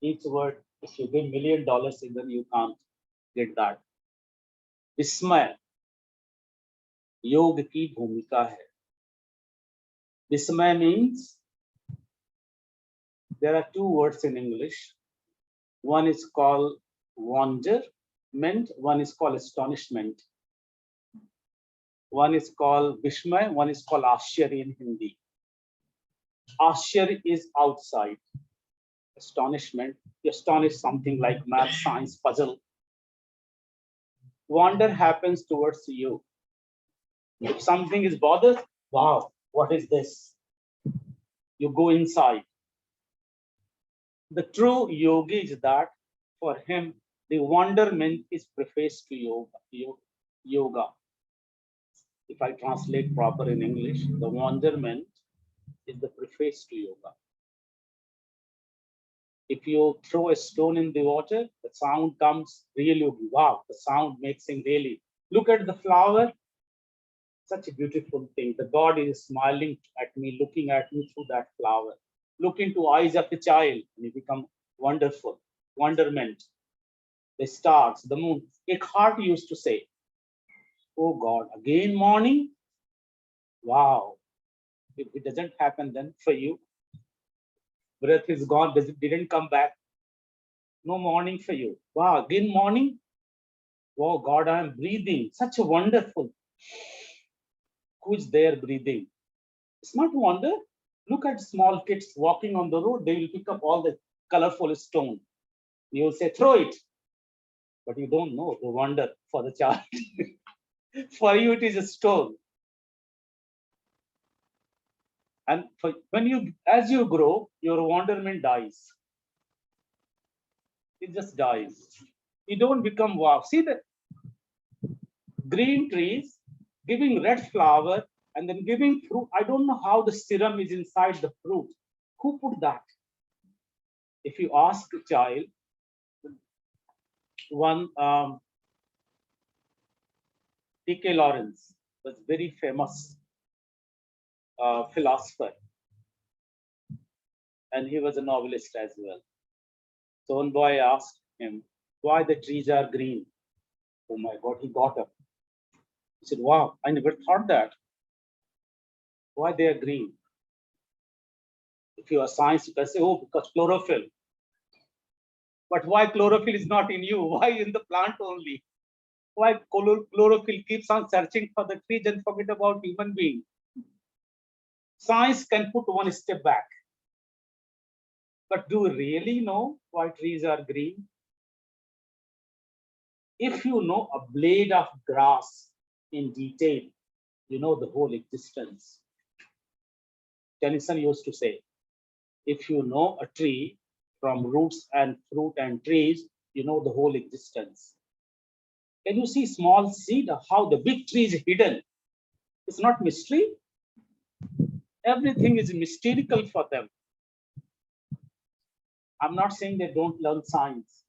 Each word, if you give $1 million, then you can't get that. Vismay Yoga ki bhumika hai. Vismay means there are two words in English. One is called wonderment, one is called astonishment. One is called Vishmay, one is called Ashcharya in Hindi. Ashcharya is outside. Astonishment, you astonish something like math, science, puzzle. Wonder happens towards you. If something is bothered, wow, what is this? You go inside. The true yogi is that for him, the wonderment is prefaced to yoga. If I translate proper in English, the wonderment is the preface to yoga. If you throw a stone in the water, the sound comes really, wow, the sound makes him really. Look at the flower, such a beautiful thing. The God is smiling at me, looking at me through that flower. Look into eyes of a child, and you become wonderful, wonderment. The stars, the moon. Eckhart used to say, oh God, again morning? Wow. If it doesn't happen then for you, breath is gone, didn't come back. No morning for you. Wow, again morning? Wow, God, I am breathing. Such a wonderful. Who's there breathing? It's not wonder. Look at small kids walking on the road. They will pick up all the colorful stone. You will say, throw it. But you don't know the wonder for the child. For you, it is a stone. And as you grow, your wonderment dies. It just dies. You don't become wow. See the green trees giving red flower and then giving fruit. I don't know how the serum is inside the fruit. Who put that? If you ask a child, one T.K. Lawrence was very famous philosopher, and he was a novelist as well. So one boy asked him, why the trees are green? Oh my God, he got up. He said, wow, I never thought that. Why they are green? If you are science, you can say, oh, because chlorophyll. But why chlorophyll is not in you? Why in the plant only? Why chlorophyll keeps on searching for the trees and forget about human being? Science can put one step back. But do you really know why trees are green? If you know a blade of grass in detail, you know the whole existence. Tennyson used to say, if you know a tree from roots and fruit and trees, you know the whole existence. Can you see small seed of how the big tree is hidden? It's not mystery. Everything is mystical for them. I'm not saying they don't learn science.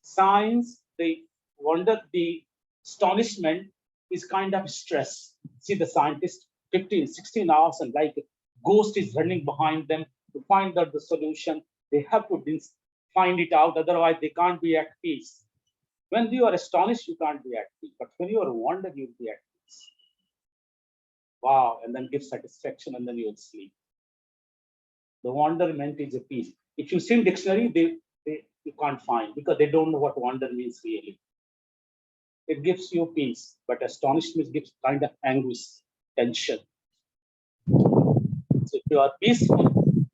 Science, the wonder, the astonishment is kind of stress. See the scientists 15, 16 hours and like a ghost is running behind them to find out the solution. They have to find it out, otherwise they can't be at peace. When you are astonished, you can't be at peace. But when you are wondered, you'll be at peace. Wow, and then give satisfaction and then you'll sleep. The wonderment is a peace. If you see in dictionary, you can't find because they don't know what wonder means really. It gives you peace, but astonishment gives kind of anguish, tension. So if you are peaceful,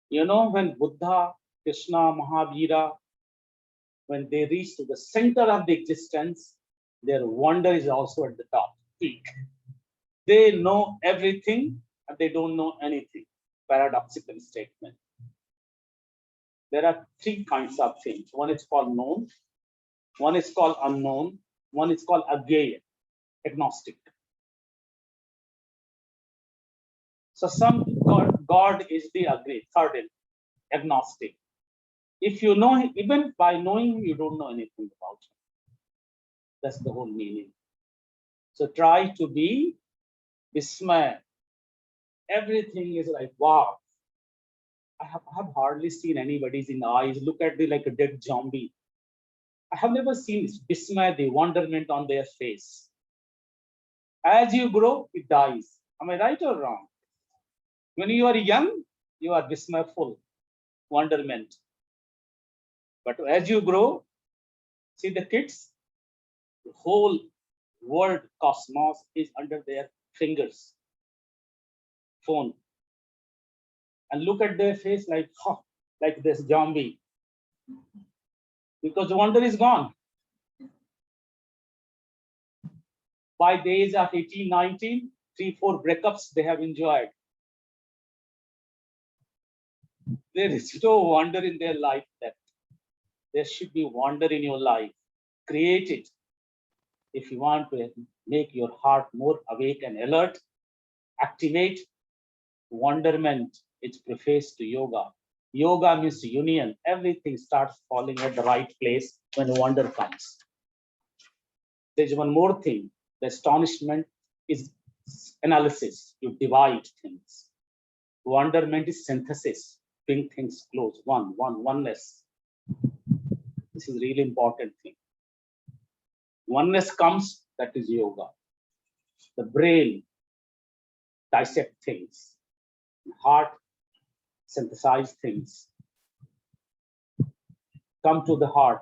you know, when Buddha, Krishna, Mahavira, when they reach to the center of the existence, their wonder is also at the top, peak. They know everything and they don't know anything. Paradoxical statement. There are three kinds of things. One is called known, one is called unknown, one is called agyeya, agnostic. So some God is the third, agnostic. If you know him, even by knowing him, you don't know anything about him. That's the whole meaning. So try to be vismaya. Everything is like, wow. I have hardly seen anybody's in the eyes look at the like a dead zombie. I have never seen this vismaya, the wonderment on their face. As you grow, it dies. Am I right or wrong? When you are young, you are vismayful, wonderment. But as you grow, see the kids, the whole world, cosmos is under their fingers, phone. And look at their face like, huh, like this zombie. Because the wonder is gone. By the age of 18, 19, 3-4 breakups they have enjoyed. There is no wonder in their life that there should be wonder in your life. Create it. If you want to make your heart more awake and alert, activate wonderment. It's prefaced to yoga. Yoga means union. Everything starts falling at the right place when wonder comes. There's one more thing. The astonishment is analysis. You divide things. Wonderment is synthesis. Bring things close. Oneness. This is really important thing. Oneness comes, that is yoga. The brain dissect things. The heart synthesize things. Come to the heart.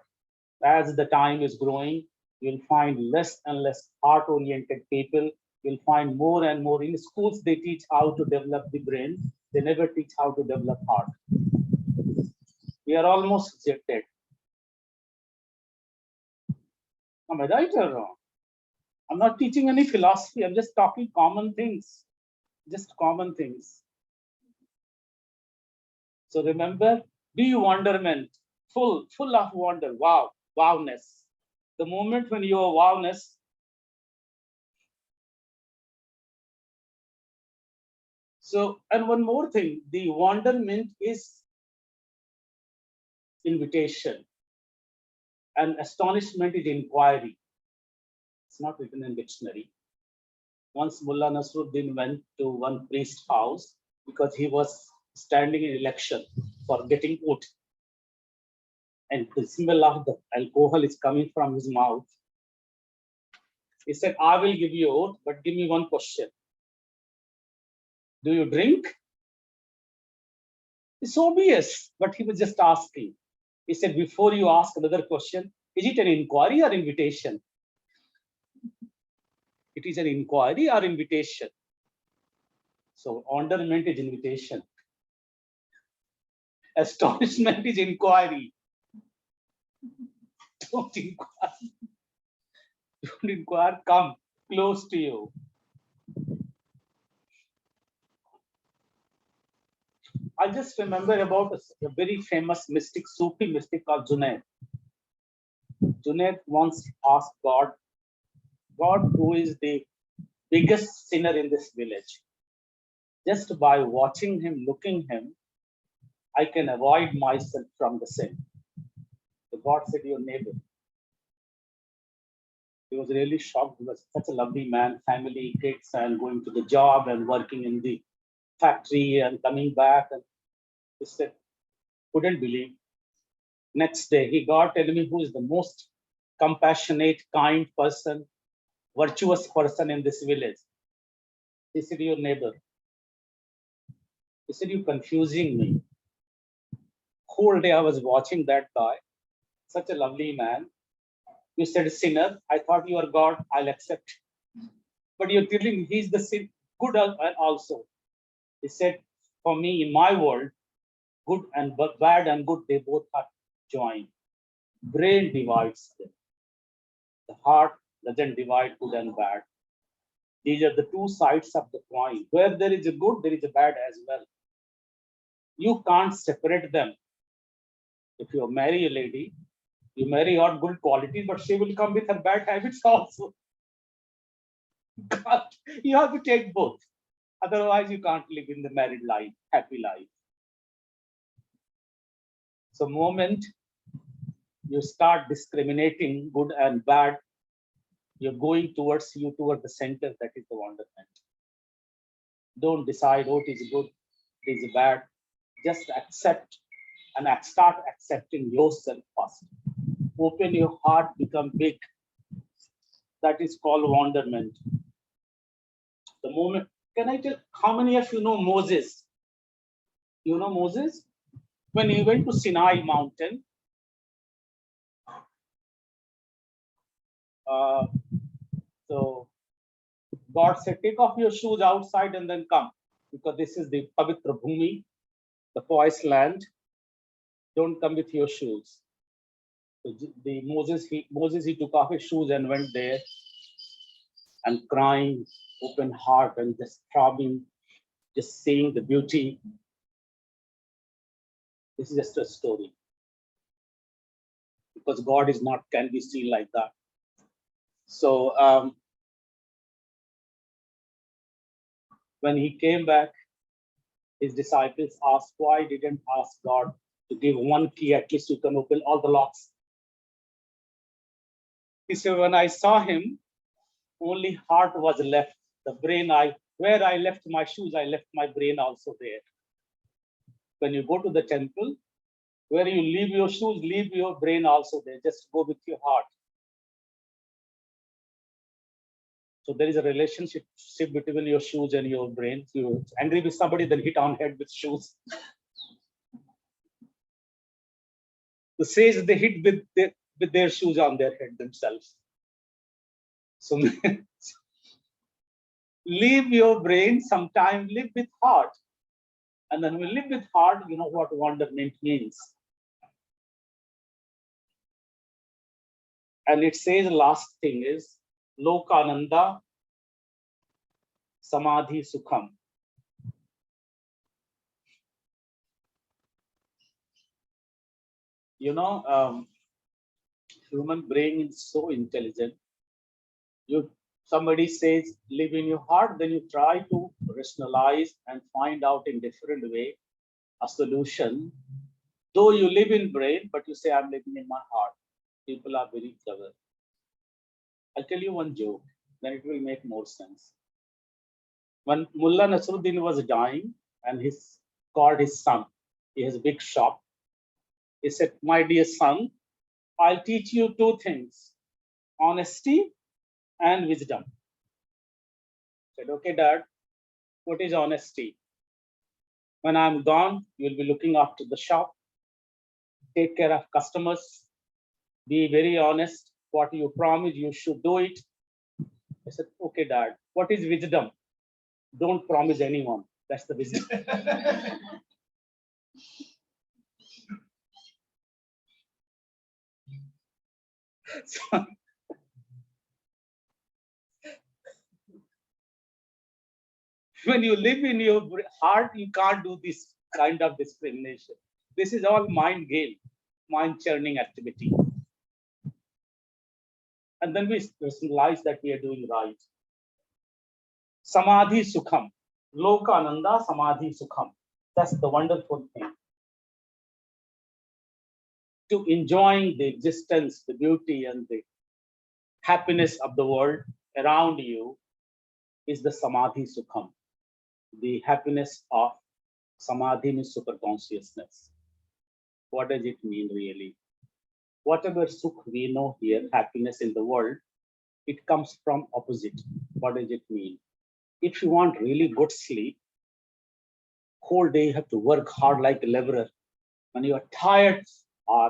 As the time is growing, you'll find less and less heart-oriented people. You'll find more and more in schools, they teach how to develop the brain. They never teach how to develop heart. We are almost rejected. Am I right or wrong? I'm not teaching any philosophy. I'm just talking common things. Just common things. So remember, be wonderment, full of wonder. Wow, wowness. The moment when you are wowness, so, and one more thing, the wonderment is invitation and astonishment is inquiry. It's not written in dictionary. Once Mullah Nasruddin went to one priest's house because he was standing in election for getting vote. And the smell of the alcohol is coming from his mouth. He said, I will give you oath, but give me one question. Do you drink? It's obvious, but he was just asking. He said, before you ask another question, is it an inquiry or invitation? It is an inquiry or invitation. So wonderment is invitation. Astonishment is inquiry. Don't inquire. Don't inquire, come close to you. I just remember about a very famous mystic, Sufi mystic called Junaid. Junaid once asked God, God, who is the biggest sinner in this village? Just by watching him, looking him, I can avoid myself from the sin. So God said, your neighbor. He was really shocked. He was such a lovely man, family, kids, and going to the job and working in the factory and coming back. And he said, couldn't believe. Next day, he got telling me who is the most compassionate, kind person, virtuous person in this village. He said, your neighbor. He said, you're confusing me. Whole day I was watching that guy, such a lovely man. You said sinner. I thought you are God. I'll accept. But you're telling me he's the sin, good also. He said, for me, in my world, good and bad and good, they both are joined. Brain divides them. The heart doesn't divide good and bad. These are the two sides of the coin. Where there is a good, there is a bad as well. You can't separate them. If you marry a lady, you marry her good qualities, but she will come with her bad habits also. You have to take both. Otherwise, you can't live in the married life, happy life. So, moment you start discriminating good and bad, you're going toward the center. That is the wonderment. Don't decide what is good, what is bad. Just accept and start accepting yourself first. Open your heart, become big. That is called wonderment. The moment, can I tell how many of you know Moses? You know Moses? When he went to Sinai mountain, so God said, take off your shoes outside and then come, because this is the Pavitra Bhumi, the poised land. Don't come with your shoes. So Moses he took off his shoes and went there and crying, open heart and just throbbing, just seeing the beauty. This is just a story. Because God is not, can be seen like that. So when he came back, his disciples asked, why didn't ask God to give one key, at least you can open all the locks? He said, when I saw him, only heart was left. The brain, where I left my shoes, I left my brain also there. When you go to the temple, where you leave your shoes, leave your brain also there. Just go with your heart. So there is a relationship between your shoes and your brain. If you're angry with somebody, then hit on head with shoes. The says they hit with their shoes on their head themselves. So leave your brain sometime, live with heart. And then we live with heart, you know what wonderment means. And it says last thing is Lokananda Samadhi Sukham. You know, human brain is so intelligent. Somebody says live in your heart, then you try to rationalize and find out in different way a solution. Though you live in brain, but you say I'm living in my heart. People are very clever. I'll tell you one joke, then it will make more sense. When Mullah Nasruddin was dying and he called his son, he has a big shop. He said, my dear son, I'll teach you two things, honesty and wisdom. I said, okay, Dad, what is honesty? When I'm gone, you'll be looking after the shop, take care of customers, be very honest. What you promise, you should do it. I said, okay, Dad, what is wisdom? Don't promise anyone. That's the wisdom. So, when you live in your heart, you can't do this kind of discrimination. This is all mind game, mind churning activity. And then we realize that we are doing right. Samadhi Sukham. Loka Ananda Samadhi Sukham. That's the wonderful thing. To enjoying the existence, the beauty, and the happiness of the world around you is the Samadhi Sukham. The happiness of Samadhi means super consciousness. What does it mean really? Whatever sukh we know here, happiness in the world, it comes from opposite. What does it mean? If you want really good sleep, whole day you have to work hard like a laborer. When you are tired,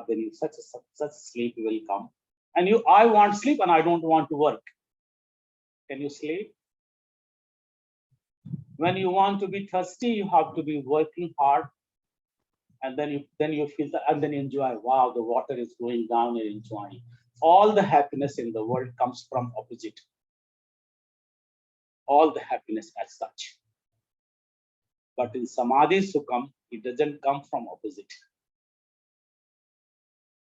then you, such sleep will come. And I want sleep and I don't want to work. Can you sleep? When you want to be thirsty, you have to be working hard. And then you feel that, and then enjoy. Wow, the water is going down and enjoying. All the happiness in the world comes from opposite. All the happiness as such. But in Samadhi Sukham, it doesn't come from opposite.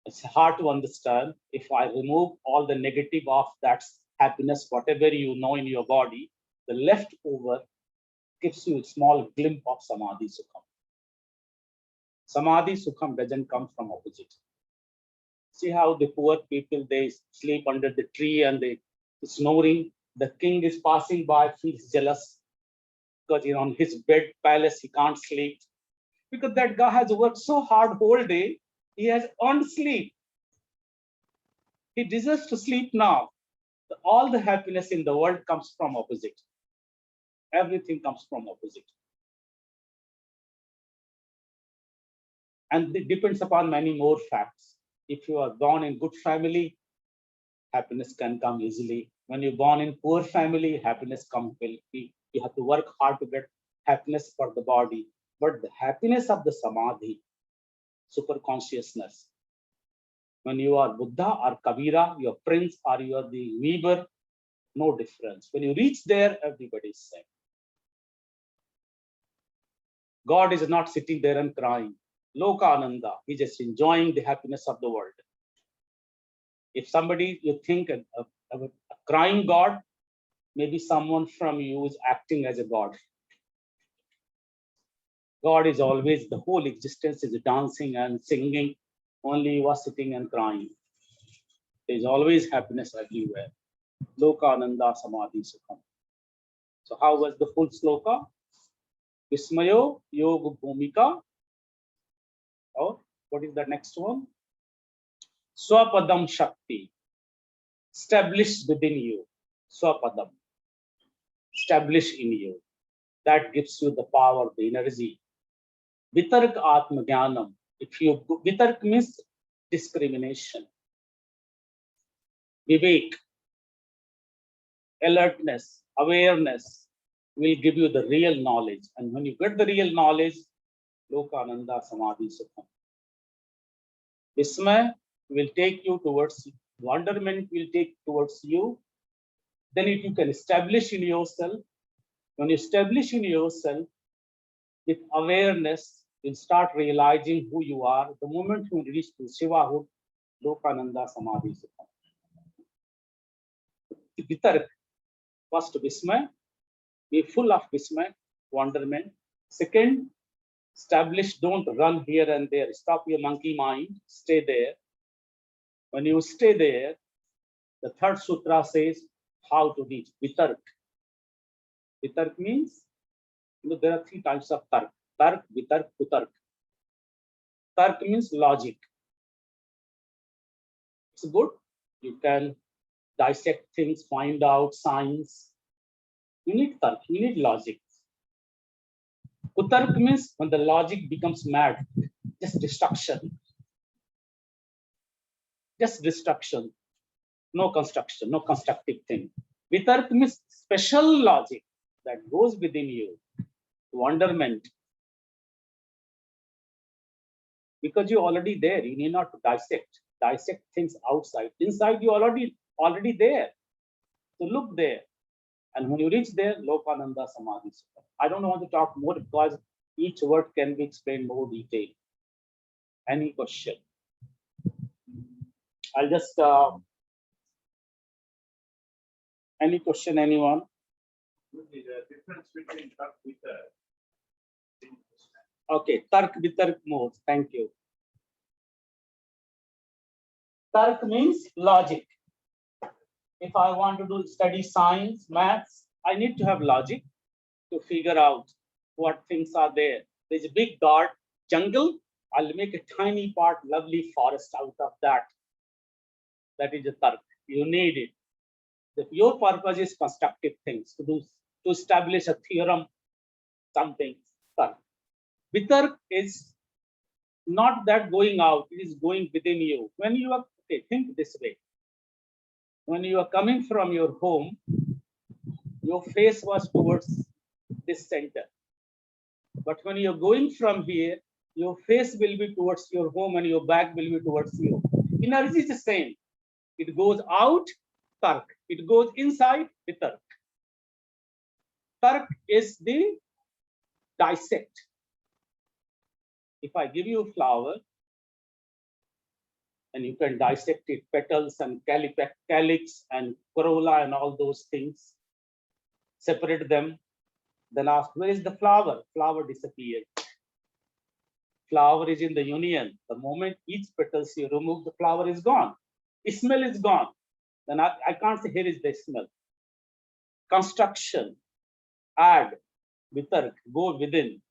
It's hard to understand. If I remove all the negative of that happiness, whatever you know in your body, the leftover gives you a small glimpse of Samadhi Sukham. Samadhi Sukham doesn't come from opposite. See how the poor people, they sleep under the tree and they snoring. The king is passing by, feels jealous because on his bed palace, he can't sleep. Because that guy has worked so hard whole day, he has earned sleep. He deserves to sleep now. All the happiness in the world comes from opposite. Everything comes from opposite. And it depends upon many more facts. If you are born in good family, happiness can come easily. When you're born in poor family, happiness comes will be. You have to work hard to get happiness for the body. But the happiness of the Samadhi, super consciousness, when you are Buddha or Kabira, your prince or you are the weaver, no difference. When you reach there, everybody is same. God is not sitting there and crying. Loka Ananda, he's just enjoying the happiness of the world. If somebody, you think of a crying God, maybe someone from you is acting as a God. God is always, the whole existence is dancing and singing, only you are sitting and crying. There is always happiness everywhere. Loka Ananda Samadhi Sukham. So how was the full sloka? Vismayo Yoga Bhumika. Oh, what is the next one? Swapadam Shakti. Established within you. Swapadam. Established in you. That gives you the power, the energy. Vitark Atma Jnanam. Vitark means discrimination. Vivek, alertness, awareness will give you the real knowledge. And when you get the real knowledge, Lokananda Samadhi Sukham. Vismay will take you towards, wonderment will take towards you. Then you can establish in yourself. When you establish in yourself with awareness, you'll start realizing who you are. The moment you reach to Shivahood, Lokananda Samadhi Sukham. Vitark, first Vismay, be full of Vismay, wonderment. Second, establish, don't run here and there. Stop your monkey mind, stay there. When you stay there, the third sutra says how to reach Vitark. Vitark means, there are three types of tark. Tark, vitark, kutark. Tark means logic. It's good. You can dissect things, find out science. You need tark, you need logic. Kutark means when the logic becomes mad, just destruction. Just destruction. No construction, no constructive thing. Vitark means special logic that goes within you. Wonderment. Because you're already there, you need not to dissect things outside. Inside, you already there. So look there. And when you reach there, Lokananda Samadhi Sutta. I don't want to talk more because each word can be explained more detail. Any question? I'll just any question, anyone? The difference between Tark Vitark. Okay, Tark Vitark more. Thank you. Tark means logic. If I want to study science, maths, I need to have logic to figure out what things are there. There's a big dark jungle. I'll make a tiny part, lovely forest out of that. That is a Tark. You need it. If your purpose is constructive things, to establish a theorem, something, Tark. Vitark is not that going out, it is going within you. When you are, okay, think this way. When you are coming from your home, your face was towards this center. But when you're going from here, your face will be towards your home and your back will be towards you. Energy is the same. It goes out, Tark. It goes inside, Vitark. Tark is the dissect. If I give you a flower, and you can dissect it, petals and calyx and corolla and all those things, separate them, then ask, where is the flower? Flower disappeared. Flower is in the union. The moment each petals you remove, the flower is gone. Smell is gone. Then I can't say, here is the smell. Construction, add, vitark, go within.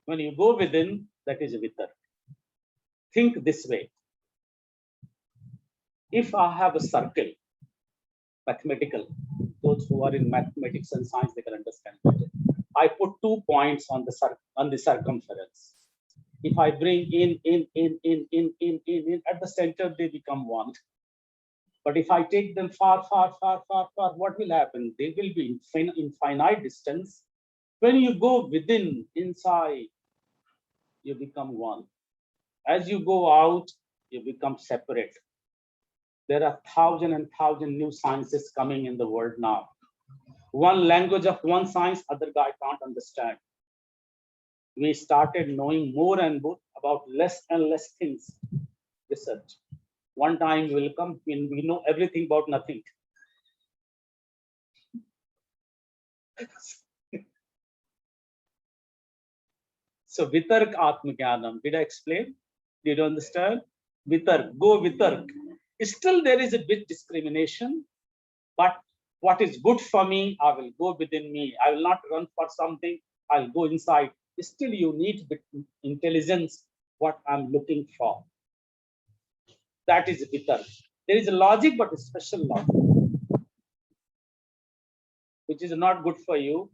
When you go within, that is vitark. Think this way. If I have a circle, mathematical, those who are in mathematics and science, they can understand better. I put 2 points on the circumference. If I bring in, at the center, they become 1. But if I take them far, what will happen? They will be in infinite distance. When you go within, inside, you become 1. As you go out, you become separate. There are 1,000 and 1,000 new sciences coming in the world now. One language of one science, other guy can't understand. We started knowing more and more about less and less things. Research. One time will come when we know everything about nothing. So Vitark Atma Jnanam. Did I explain? Did you understand? Vitark, go Vitark. Still there is a bit discrimination, but what is good for me, I will go within me. I will not run for something, I'll go inside. Still you need bit intelligence, what I'm looking for. That is Vitark. There is a logic, but a special logic, which is not good for you.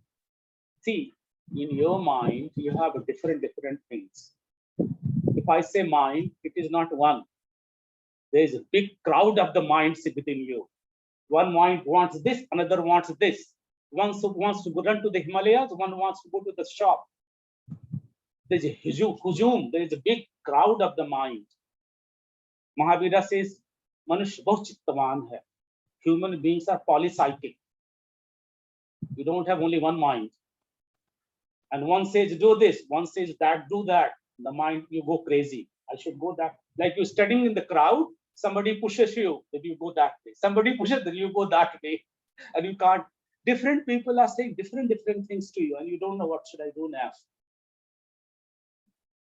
See, in your mind, you have a different things. If I say mind, it is not one. There is a big crowd of the minds within you. One mind wants this, another wants this. One wants to go run to the Himalayas, one wants to go to the shop. There is a hujum, there is a big crowd of the mind. Mahavira says, Manush bahut chittavan hai. Human beings are polypsychic. You don't have only one mind. And one says, do this, one says that, do that. The mind, you go crazy. I should go that. Like you're studying in the crowd, somebody pushes you, then you go that way. Somebody pushes, then you go that way. And you can't. Different people are saying different things to you, and you don't know what should I do now.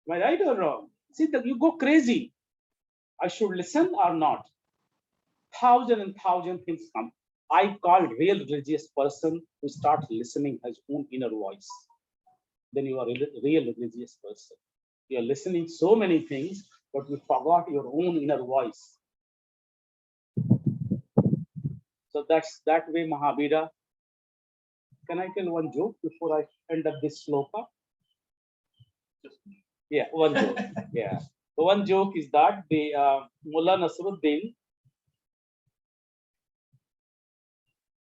Am I right or wrong? See, that you go crazy. I should listen or not. 1,000 and 1,000 things come. I call real religious person who starts listening his own inner voice. Then you are a real religious person. You are listening so many things, but you forgot your own inner voice. So that's that way, Mahavira. Can I tell one joke before I end up this sloka? Yeah, one joke. Yeah. The one joke is that the Mullah Nasruddin,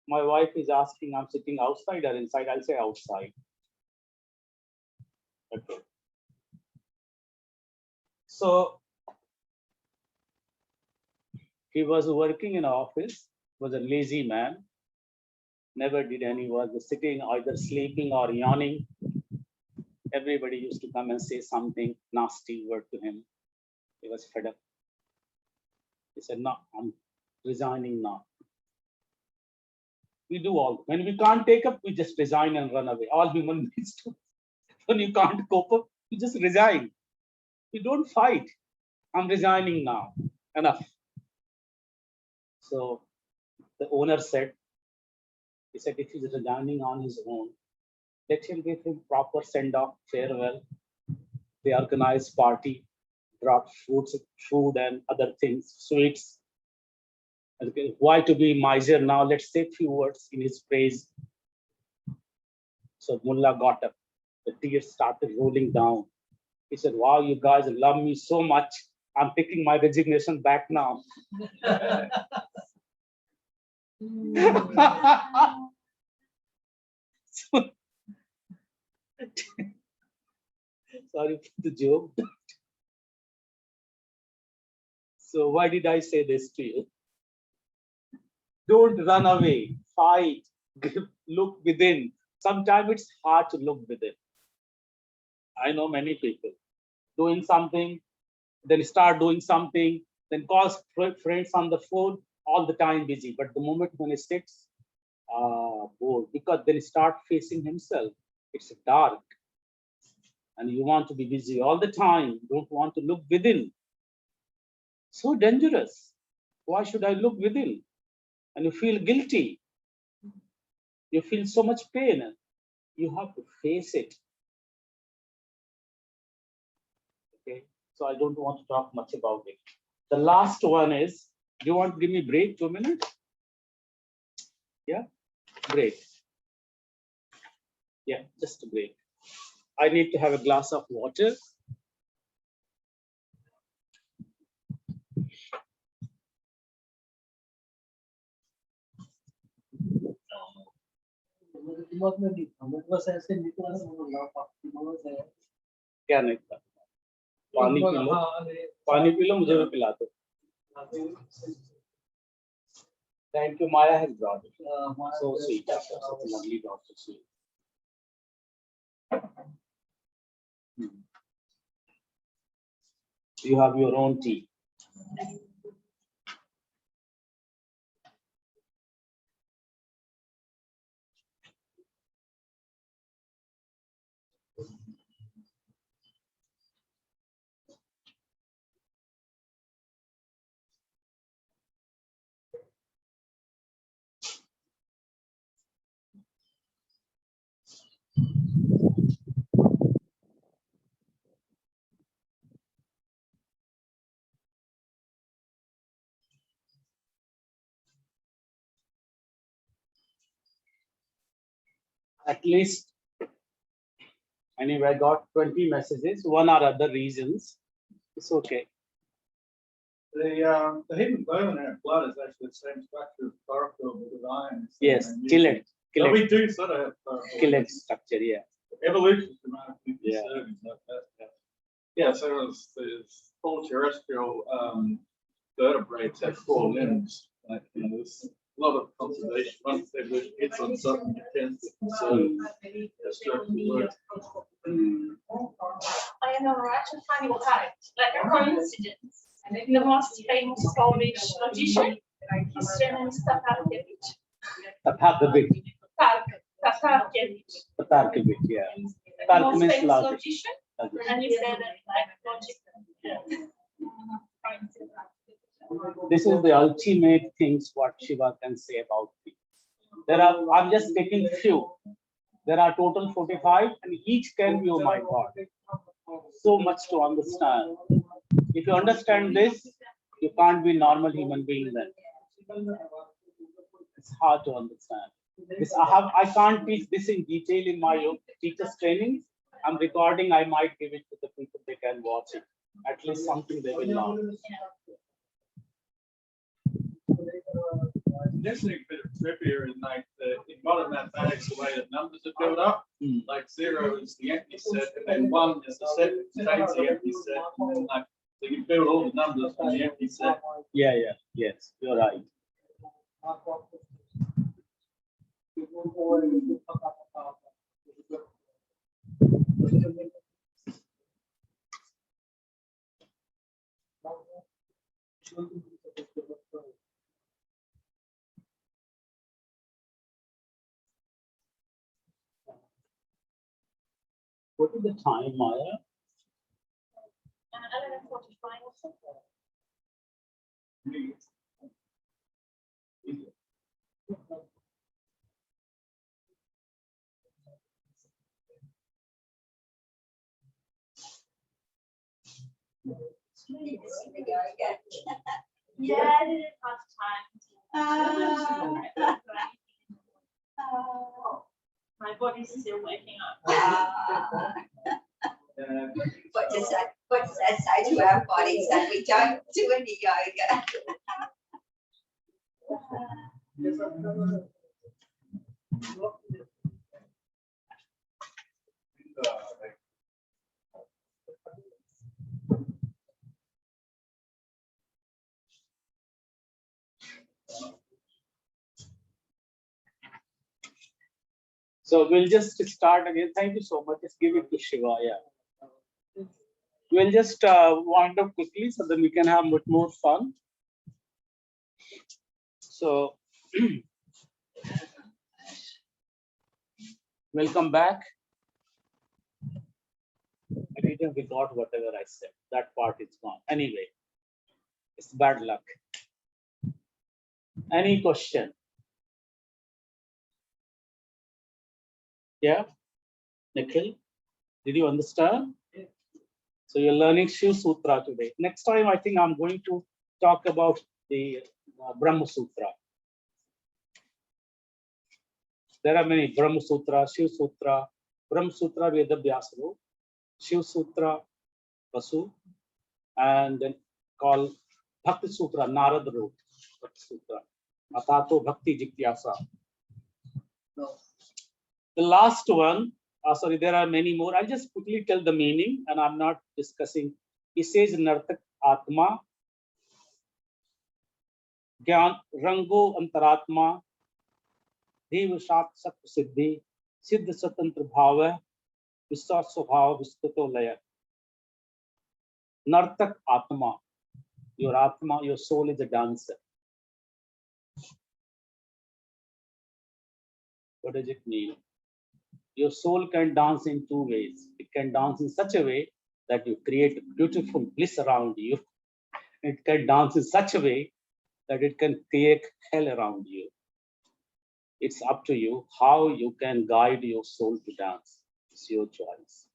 my wife is asking, I'm sitting outside or inside? I'll say outside. Okay. So he was working in an office, was a lazy man, never did any work, was sitting either sleeping or yawning. Everybody used to come and say something nasty word to him. He was fed up. He said, no, I'm resigning now. We do all. When we can't take up, we just resign and run away. All human beings do. When you can't cope up, you just resign. You don't fight. I'm resigning now. Enough. So the owner said, he said, if he's resigning on his own, let him give him proper send-off, farewell. They organized party, brought food and other things, sweets. Okay, why to be miser now? Let's say a few words in his praise. So Mullah got up. The tears started rolling down. He said, wow, you guys love me so much. I'm taking my resignation back now. Sorry for the joke. So why did I say this to you? Don't run away, fight, look within. Sometimes it's hard to look within. I know many people doing something, then start doing something, then calls friends on the phone, all the time busy. But the moment when he sits, bored, because then he start facing himself. It's dark. And you want to be busy all the time, don't want to look within. So dangerous. Why should I look within? And you feel guilty. You feel so much pain. You have to face it. Okay. So I don't want to talk much about it. The last one is, do you want to give me break 2 minutes? Yeah, break. Yeah, just a break. I need to have a glass of water. क्या नहीं था? पानी P low, पानी P low, मुझे भी पिला दो. Thank you, Maya has brought it. So sweet, such a lovely daughter. Sweet. You have your own tea. At least, anyway, I got 20 messages, one or other reasons. It's okay. The hidden bone in our blood is actually the same structure as chlorophyll with iron. Yes, kill it. So we do sort of have chlorophyll. Kill it structure, yeah. Evolution is dramatically Yeah. conserving like that. Yeah, so there's all terrestrial vertebrates have 4 limbs. Like, you know, there's a lot of conservation. Once evolution hits on something, it tends to conserve the structural work. I am right to find fact, like a coincidence. The most famous Polish logician, his name is Tatarkiewicz. Tatarkiewicz. Tatarkiewicz. Tatarkiewicz, yeah. The most means famous logic. logician, and he said that like logic. This is the ultimate things what Shiva can say about I'm just taking few. There are total 45 and each can be, oh my God, so much to understand. If you understand this, you can't be normal human being then. It's hard to understand. This I can't teach this in detail in my teacher's training. I'm recording, I might give it to the people, they can watch it. At least something they will learn. Interesting bit of trivia is like in modern mathematics, the way that numbers are built up, like 0 is the empty set, and then 1 is the set that contains the empty set. And then like so you build all the numbers from the empty set. Yeah, yes, you're right. What is the time, Maya? 11:45 or something. Yeah, I didn't have time to. My body's still waking up. What does that say to our bodies that we don't do any yoga? So we'll just start again. Thank you so much. Just give it to Shiva. Yeah. We'll just wind up quickly so that we can have much more fun. So welcome back. I didn't record whatever I said. That part is gone. Anyway, it's bad luck. Any question? Yeah, Nikhil, did you understand? So you're learning Shiva Sutra today. Next time, I think I'm going to talk about the Brahma Sutra. There are many Brahma Sutra, Shiva Sutra, Brahma Sutra, Veda Vyasa, Shiva Sutra, Vasu, and then called Bhakti Sutra, Narad wrote Bhakti Sutra, Atato Bhakti Jityasa. The last one, sorry, there are many more. I'll just quickly tell the meaning and I'm not discussing. He says Nartak Atma, Gyan Rango Antaratma, Dev Shat Sat Siddhi, Siddha Satantra Bhava, Vishwa Swabhava Vistato Laya. Nartak Atma, your Atma, your soul is a dancer. What does it mean? Your soul can dance in two ways. It can dance in such a way that you create beautiful bliss around you. It can dance in such a way that it can create hell around you. It's up to you how you can guide your soul to dance. It's your choice.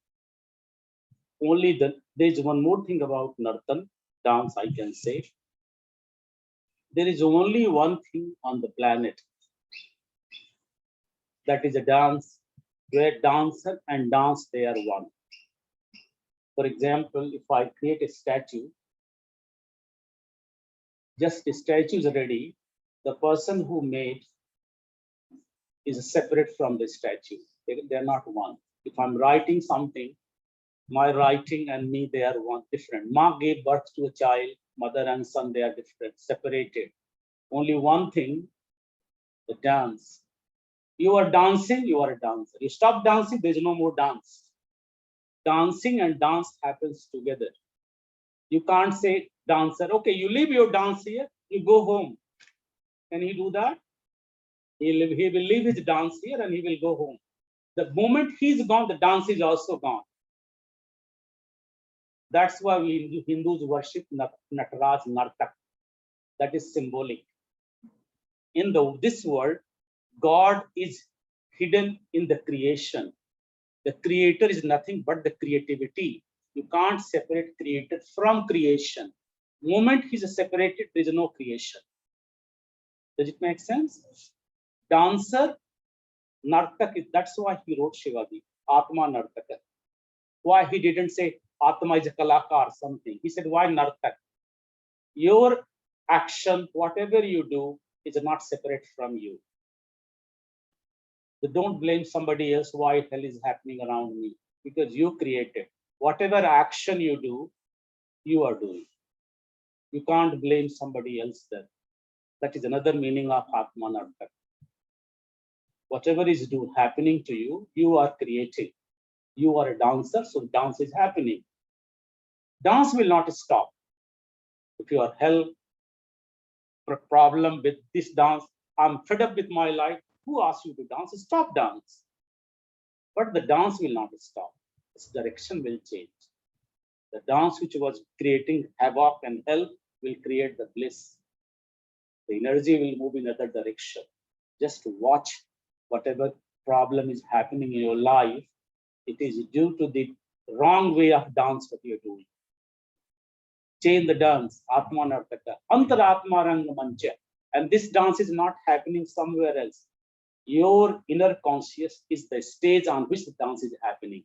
Only there's one more thing about Nartan, dance, I can say. There is only one thing on the planet that is a dance where dancer and dance, they are one. For example, if I create a statue, just the statue is ready, the person who made is separate from the statue. They're not one. If I'm writing something, my writing and me, they are one, different. Ma gave birth to a child, mother and son, they are different, separated. Only one thing, the dance. You are dancing, you are a dancer. You stop dancing, there's no more dance. Dancing and dance happens together. You can't say dancer, okay, you leave your dance here, you go home. Can he do that? He will leave his dance here and he will go home. The moment he's gone, the dance is also gone. That's why we Hindus worship Nataraj Nartak. That is symbolic. In this world, God is hidden in the creation. The creator is nothing but the creativity. You can't separate creator from creation. Moment he is separated, there is no creation. Does it make sense? Dancer, Nartak, that's why he wrote Shivaji, Atma Nartaka. Why he didn't say Atma is a Kalaka or something. He said, why Nartak? Your action, whatever you do, is not separate from you. So don't blame somebody else why hell is happening around me, because you created. Whatever action you do, you are doing. You can't blame somebody else there. That is another meaning of Atman Artha. Whatever is happening to you, you are creating. You are a dancer, so dance is happening. Dance will not stop. If you are hell problem with this dance, I'm fed up with my life. Who asked you to dance? Stop dance. But the dance will not stop. Its direction will change. The dance which was creating havoc and hell will create the bliss. The energy will move in other direction. Just watch whatever problem is happening in your life. It is due to the wrong way of dance what you're doing. Change the dance, Atma Nartaka, Antaratma Ranga Mancha. And this dance is not happening somewhere else. Your inner conscious is the stage on which the dance is happening.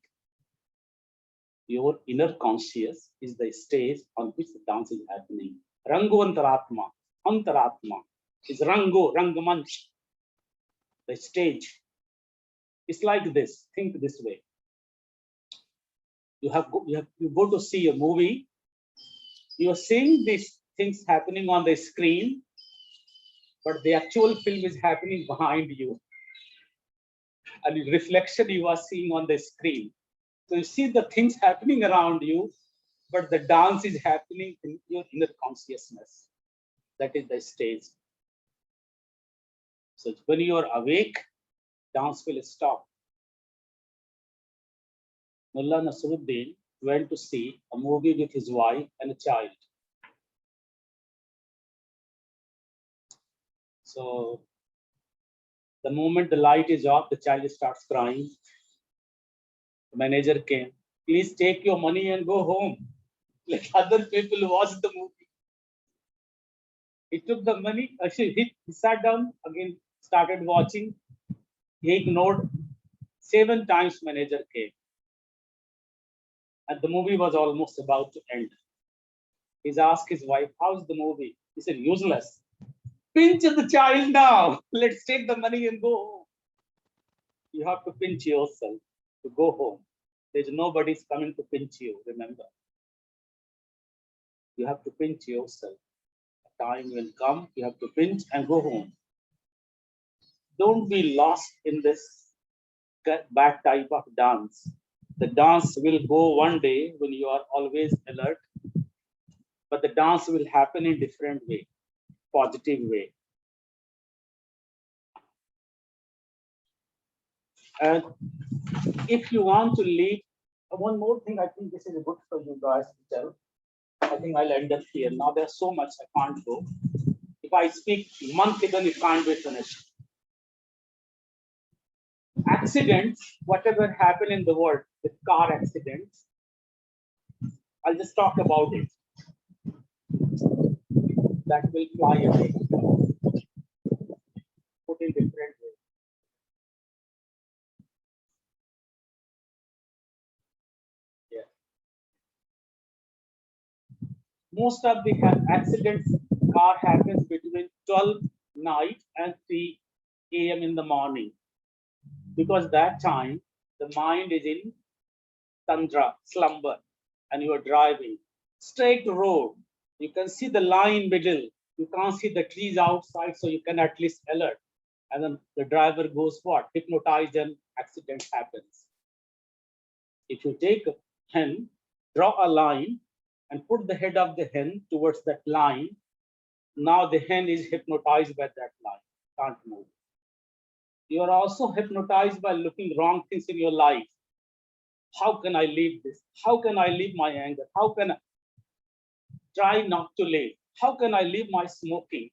Your inner conscious is the stage on which the dance is happening. Rango Antaratma is Rango, Rangamanch, the stage. It's like this. Think this way. You go to see a movie. You are seeing these things happening on the screen, but the actual film is happening behind you. And the reflection you are seeing on the screen. So you see the things happening around you, but the dance is happening in your inner consciousness. That is the stage. So when you are awake, dance will stop. Mullah Nasruddin went to see a movie with his wife and a child. So the moment the light is off, the child starts crying. The manager came. Please take your money and go home. Let other people watch the movie. He took the money. Actually, he sat down again, started watching. He ignored. 7 times manager came. And the movie was almost about to end. He's asked his wife, how's the movie? He said, useless. Pinch the child now. Let's take the money and go home. You have to pinch yourself to go home. There's nobody's coming to pinch you, remember. You have to pinch yourself. A time will come, you have to pinch and go home. Don't be lost in this bad type of dance. The dance will go one day when you are always alert, but the dance will happen in different way, positive way. And if you want to lead, one more thing, I think this is good for you guys to tell. I think I'll end up here. Now there's so much I can't go. If I speak monthly, then it can't be finished. Accidents, whatever happen in the world with car accidents, I'll just talk about it. That will fly away. Put in different ways. Yeah. Most of the accidents car happens between 12 night and 3 a.m. in the morning, because that time the mind is in tundra, slumber, and you are driving straight road. You can see the line middle. You can't see the trees outside, so you can at least alert. And then the driver goes what? Hypnotized, and accident happens. If you take a hen, draw a line, and put the head of the hen towards that line, now the hen is hypnotized by that line, can't move. You are also hypnotized by looking wrong things in your life. How can I leave this? How can I leave my anger? How can I try not to live? How can I leave my smoking?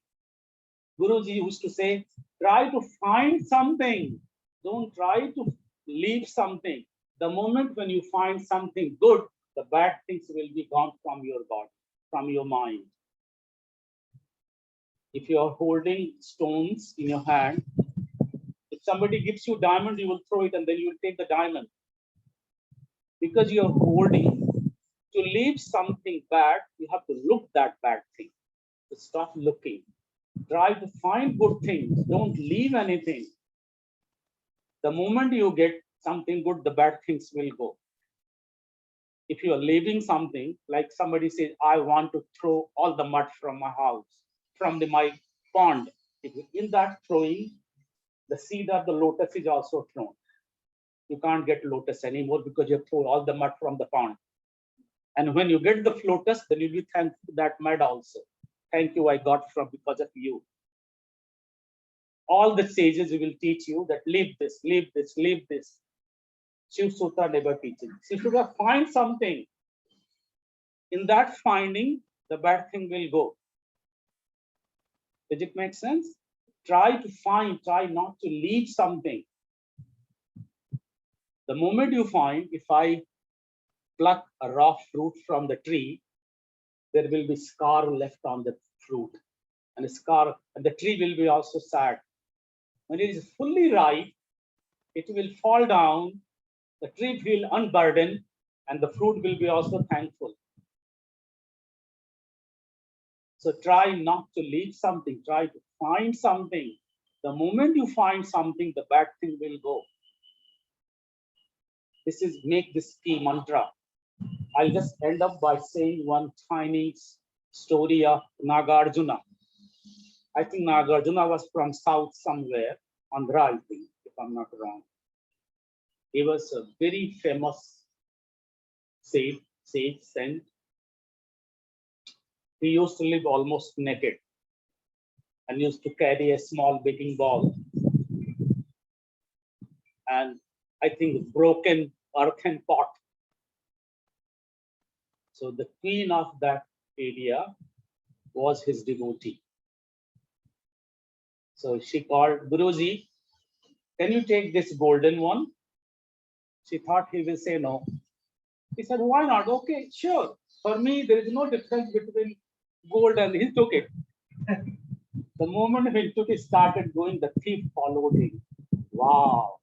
Guruji used to say, try to find something. Don't try to leave something. The moment when you find something good, the bad things will be gone from your body, from your mind. If you are holding stones in your hand, if somebody gives you diamond, you will throw it and then you will take the diamond. Because you are holding, to leave something bad, you have to look that bad thing. To stop looking. Try to find good things. Don't leave anything. The moment you get something good, the bad things will go. If you are leaving something, like somebody says, I want to throw all the mud from my house, from my pond. In that throwing, the seed of the lotus is also thrown. You can't get lotus anymore because you throw all the mud from the pond. And when you get the lotus, then you'll be thankful that mud also. Thank you, I got from because of you. All the sages will teach you that leave this, leave this, leave this. Shiva Sutra never teaches. So if you find something, in that finding, the bad thing will go. Does it make sense? Try to find, try not to leave something. The moment you find, if I pluck a raw fruit from the tree, there will be scar left on the fruit. And a scar, and the tree will be also sad. When it is fully ripe, it will fall down, the tree will unburden, and the fruit will be also thankful. So try not to leave something, try to find something. The moment you find something, the bad thing will go. This is make this key mantra. I'll just end up by saying one tiny story of Nagarjuna. I think Nagarjuna was from south somewhere, Andhra, I think, if I'm not wrong. He was a very famous sage, saint. He used to live almost naked and used to carry a small baking ball and I think broken earthen pot. So the queen of that area was his devotee. So she called Guruji, can you take this golden one? She thought he will say no. He said, why not? Okay, sure. For me, there is no difference between gold and he took it. The moment he took it, started going, the thief followed him. Wow,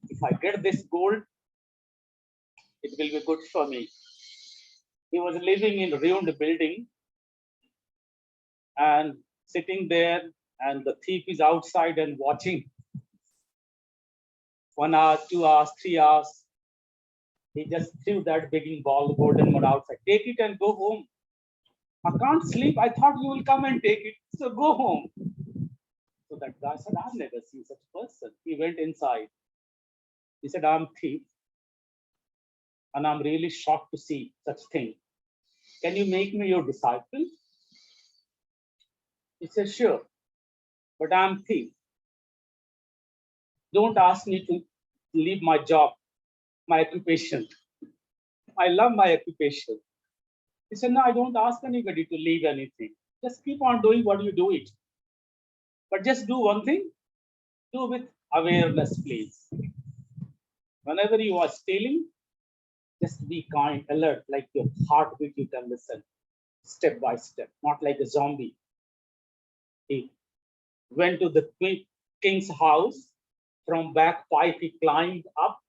if I get this gold, it will be good for me. He was living in a ruined building and sitting there, and the thief is outside and watching. 1 hour, 2 hours, 3 hours. He just threw that begging ball, the golden one outside. Take it and go home. I can't sleep. I thought you will come and take it. So go home. So that guy said, I've never seen such a person. He went inside. He said, I'm thief. And I'm really shocked to see such thing. Can you make me your disciple? He said, sure. But I'm thief. Don't ask me to leave my job, my occupation. I love my occupation. He said, no, I don't ask anybody to leave anything. Just keep on doing what you do it. But just do one thing, do with awareness, please. Whenever you are stealing, just be kind, alert, like your heartbeat, you can listen step by step, not like a zombie. He went to the king's house. From back pipe, he climbed up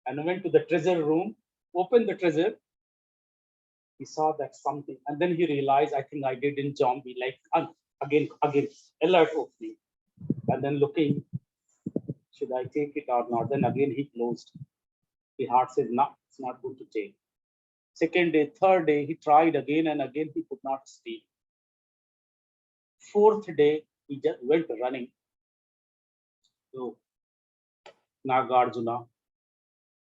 and went to the treasure room, opened the treasure. He saw that something, and then he realized, I think I did in zombie, like again, alert opening. And then looking, should I take it or not? Then again, he closed. His heart said, no, it's not good to take. Second day, third day, he tried again and again, he could not steal. Fourth day, he just went running. So, Nagarjuna,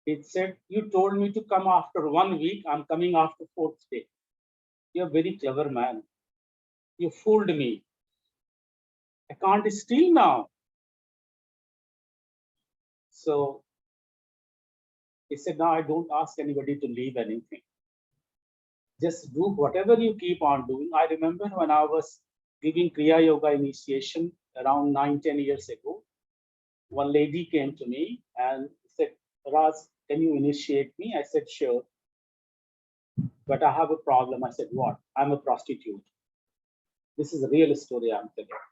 he said, you told me to come after 1 week, I'm coming after 4th day. You're a very clever man. You fooled me. I can't steal now. So he said, no, I don't ask anybody to leave anything. Just do whatever you keep on doing. I remember when I was giving Kriya Yoga initiation around 9-10 years ago. One lady came to me and said, Raj, can you initiate me? I said, sure. But I have a problem. I said, what? I'm a prostitute. This is a real story I'm telling.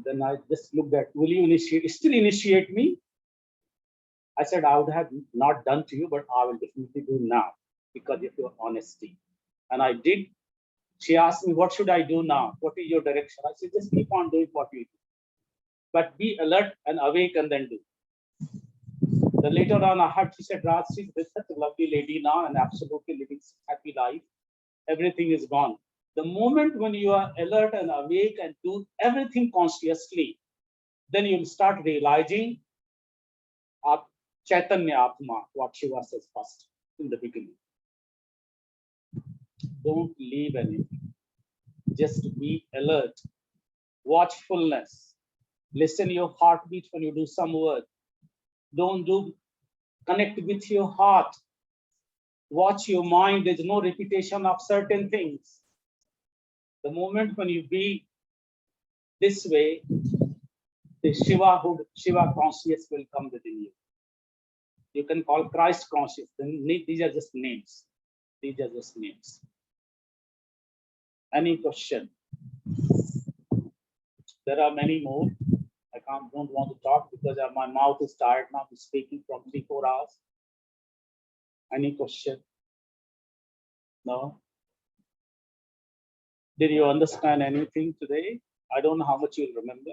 Then I just looked at, will you still initiate me? I said, I would have not done to you, but I will definitely do now because of your honesty. And I did. She asked me, what should I do now? What is your direction? I said, just keep on doing what you do. But be alert and awake and then do. Then later on, I heard she said, Raj, she's such a lovely lady now and absolutely living a happy life. Everything is gone. The moment when you are alert and awake and do everything consciously, then you'll start realizing Chaitanya Atma, what Shiva says first in the beginning. Don't leave anything. Just be alert. Watchfulness. Listen your heartbeat when you do some work. Don't connect with your heart. Watch your mind. There's no repetition of certain things. The moment when you be this way, the Shiva consciousness will come within you. You can call Christ conscious. These are just names. These are just names. Any question? There are many more. I don't want to talk because my mouth is tired now. I'm speaking from 3-4 hours. Any question? No? Did you understand anything today? I don't know how much you'll remember.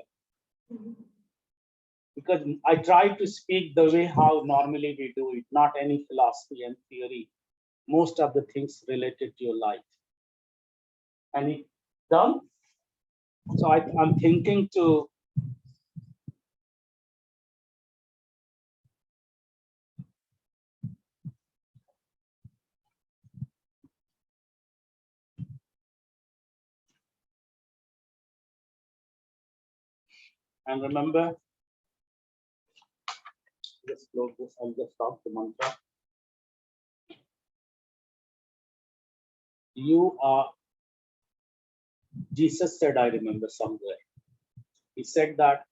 Because I try to speak the way how normally we do it, not any philosophy and theory. Most of the things related to your life. Any done? So I'm thinking to and remember, just close this, I'll just stop the mantra. You are, Jesus said, I remember somewhere. He said that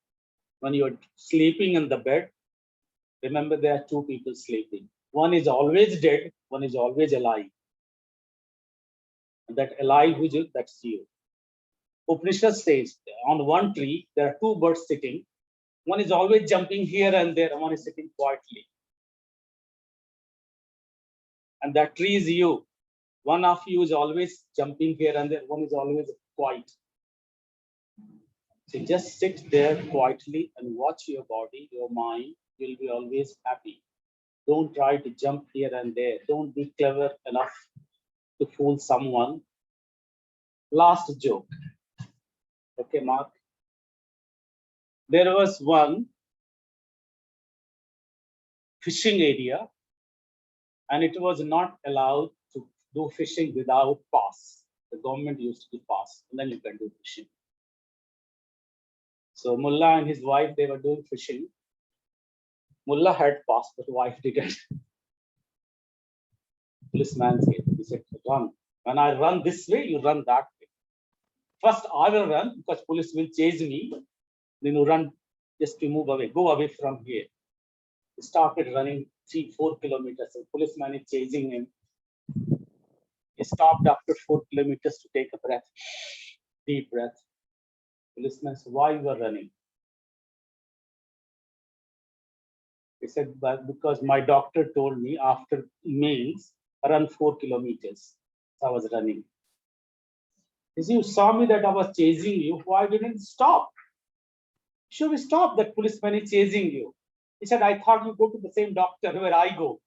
when you're sleeping in the bed, remember there are two people sleeping. One is always dead, one is always alive. And that alive, that's you. Upanishad says on one tree, there are two birds sitting. One is always jumping here and there, and one is sitting quietly. And that tree is you. One of you is always jumping here and there, one is always quiet. So just sit there quietly and watch your body, your mind. You'll be always happy. Don't try to jump here and there. Don't be clever enough to fool someone. Last joke. Okay, Mark. There was one fishing area, and it was not allowed to do fishing without pass. The government used to give pass, and then you can do fishing. So Mullah and his wife, they were doing fishing. Mullah had pass, but wife didn't. Policeman came. He said, run. When I run this way, you run that way. First, I will run because police will chase me. Then you run just to move away. Go away from here. He started running 3-4 kilometers. The policeman is chasing him. He stopped after 4 kilometers to take a breath. Deep breath. Policeman said, why you are running? He said, but because my doctor told me after meals, run 4 kilometers. So I was running. He said, you saw me that I was chasing you. Why didn't you stop? Should we stop? That policeman is chasing you. He said, I thought you go to the same doctor where I go.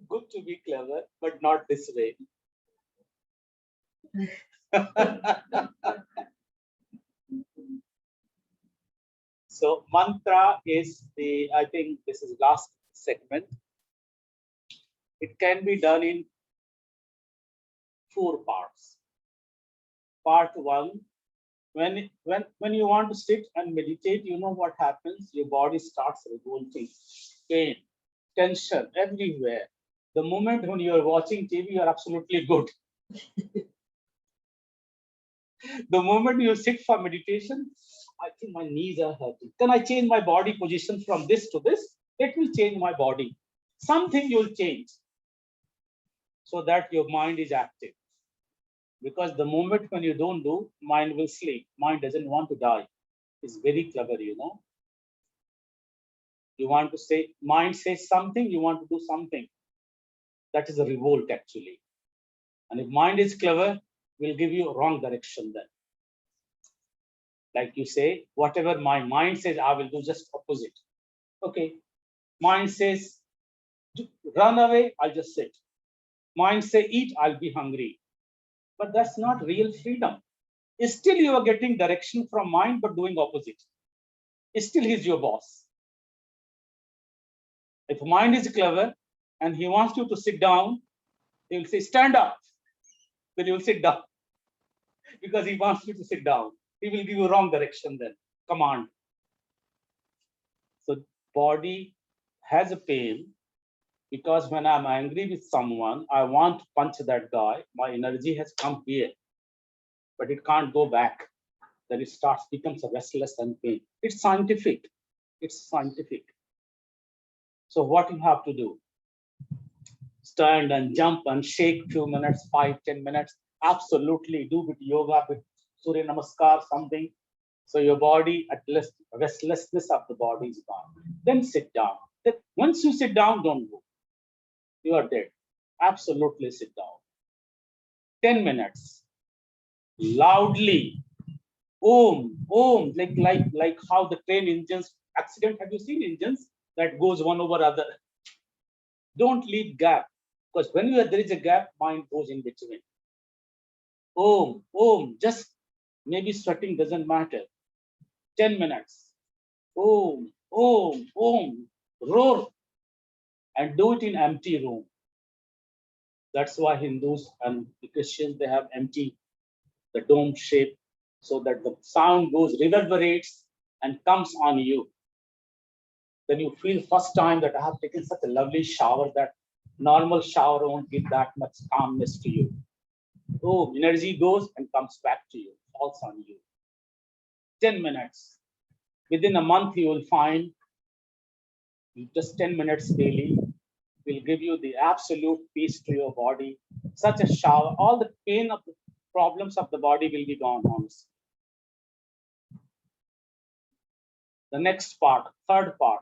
Good to be clever, but not this way. So mantra is I think this is last segment. It can be done in 4 parts. Part 1, when you want to sit and meditate, you know what happens? Your body starts revolting. pain, tension everywhere. The moment when you are watching TV, you are absolutely good. The moment you sit for meditation, I think my knees are hurting. Can I change my body position from this to this? It will change my body. Something you'll change so that your mind is active. Because the moment when you don't do, mind will sleep. Mind doesn't want to die. It's very clever, you know. You want to say, mind says something, you want to do something. That is a revolt actually. And if mind is clever, will give you wrong direction then. Like you say, whatever my mind says, I will do just opposite. Okay. Mind says, run away, I'll just sit. Mind say, eat, I'll be hungry. But that's not real freedom. Still you are getting direction from mind, but doing opposite. Still he's your boss. If mind is clever and he wants you to sit down, he will say, stand up. Then you will sit down. Because he wants you to sit down. He will give you wrong direction then. Command. So body has a pain because when I'm angry with someone, I want to punch that guy. My energy has come here, but it can't go back. Then it becomes a restless and pain. It's scientific. It's scientific. So what you have to do? Stand and jump and shake few minutes, 5-10 minutes. Absolutely do with yoga, with Surya Namaskar, something. So your body, at least restlessness of the body is gone. Then sit down. Then once you sit down, don't go. You are dead. Absolutely sit down. 10 minutes. Loudly. Om, om, like how the train engines accident. Have you seen engines that goes one over other? Don't leave gap, because when there is a gap, mind goes in between. Om, om, just maybe sweating doesn't matter. 10 minutes. Om, om, om, roar, and do it in empty room. That's why Hindus and the Christians, they have empty, the dome shape, so that the sound goes, reverberates and comes on you. Then you feel first time that I have taken such a lovely shower that normal shower won't give that much calmness to you. Oh, energy goes and comes back to you, falls on you. 10 minutes. Within a month, you will find just 10 minutes daily will give you the absolute peace to your body. Such a shower, all the pain of the problems of the body will be gone, honestly. The next part, third part.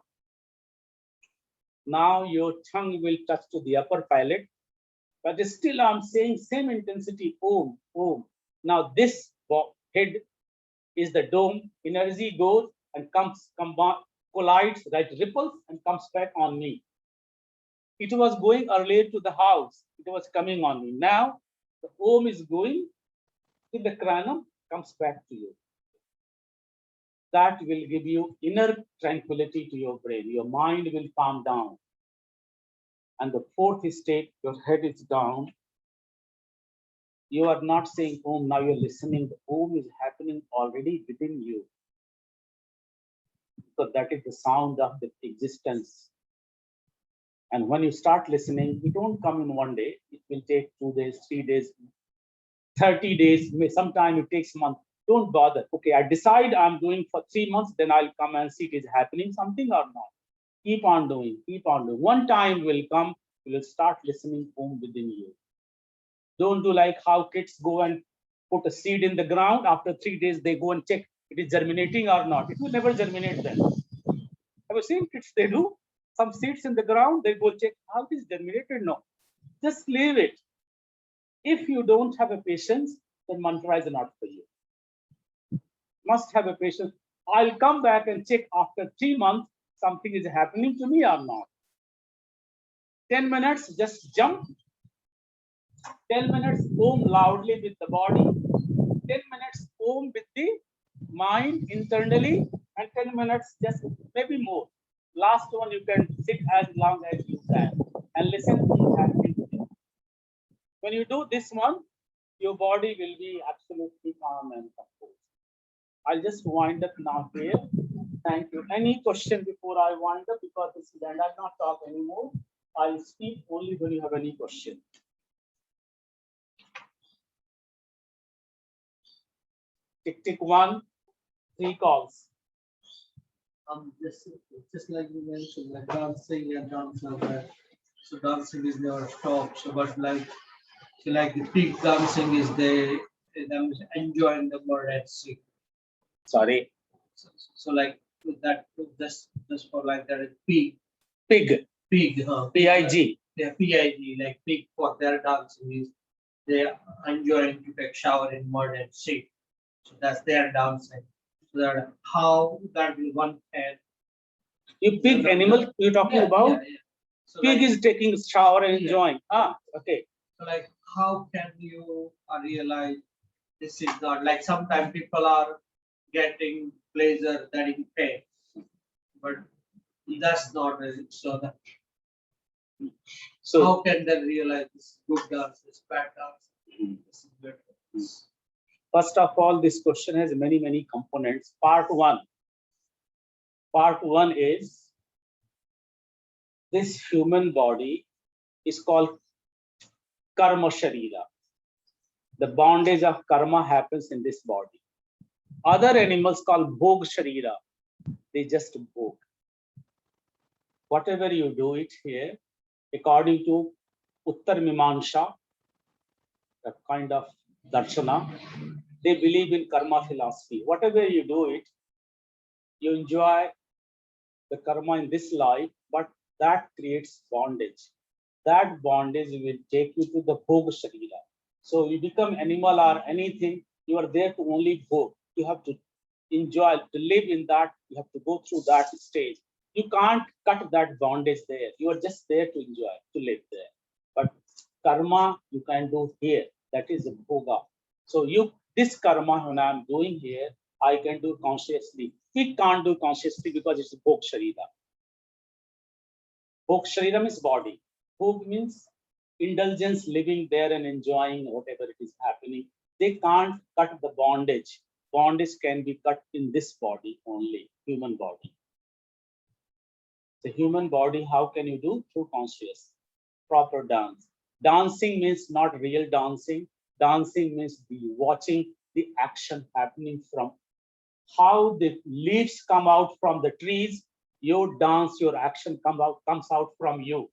Now your tongue will touch to the upper palate, but still I'm saying same intensity, om, om. Now this head is the dome, energy goes and collides, like ripples and comes back on me. It was going earlier to the house, it was coming on me. Now the om is going to the cranium, comes back to you. That will give you inner tranquility to your brain. Your mind will calm down. And the fourth state, your head is down. You are not saying om, now you're listening. The om is happening already within you. So that is the sound of the existence. And when you start listening, it won't come in one day. It will take 2 days, 3 days, 30 days. Sometimes it takes a month. Don't bother. Okay, I decide I'm doing for 3 months, then I'll come and see it is happening something or not. Keep on doing, keep on doing. One time will come, you will start listening om within you. Don't do like how kids go and put a seed in the ground. After 3 days, they go and check it is germinating or not. It will never germinate then. Have you seen kids? They do some seeds in the ground, they go check how it is germinated. No, just leave it. If you don't have a patience, then mantra is not for you. Must have a patience. I'll come back and check after 3 months something is happening to me or not. 10 minutes, just jump. 10 minutes, om loudly with the body. 10 minutes, om with the mind internally. And 10 minutes, just maybe more. Last one, you can sit as long as you can and listen to what happening to you. When you do this one, your body will be absolutely calm and composed. I'll just wind up now here. Thank you. Any question before I wind up? Because this is the end. I'll not talk anymore. I'll speak only when you have any question. Tick, tick, 1, 3 calls. Just like you mentioned, like dancing and dancing, so dancing is never stopped. So, but like, so like the peak dancing is them enjoying the word at sea. Sorry. So like with that, just for like that peak, Pig. P-I-G. Yeah, PIG, like peak for their dancing is they are enjoying to take shower in mud and sea. So that's their dancing. So that how that will one can. You pig animal you're talking about? So Pig like, is taking shower and Yeah. enjoying. Ah, okay. so like how can you realize this is not like sometimes people are getting pleasure that in pain, but that's not it. So that So how can they realize this is good dance, this is bad dance? This is good. first of all, this question has many, many components. Part one is this human body is called karma sharira. The bondage of karma happens in this body. Other animals called bhog sharira. They just bhog. Whatever you do it here, according to Uttar Mimamsa, that kind of darshana, they believe in karma philosophy. Whatever you do it, you enjoy the karma in this life, but that creates bondage. That bondage will take you to the bhog sharira. So you become animal or anything, you are there to only bhog. You have to enjoy, to live in that, you have to go through that stage. You can't cut that bondage there. You are just there to enjoy, to live there. But karma you can do here. That is bhoga. So this karma when I'm doing here, I can do consciously. We can't do consciously because it's bhog sharira. Bhog sharira means body. Bhog means indulgence, living there and enjoying whatever it is happening. They can't cut the bondage. Bondage can be cut in this body only, human body. The human body, how can you do? Through conscious, proper dance. Dancing means not real dancing. Dancing means watching the action happening from how the leaves come out from the trees. Your dance, your action comes out from you.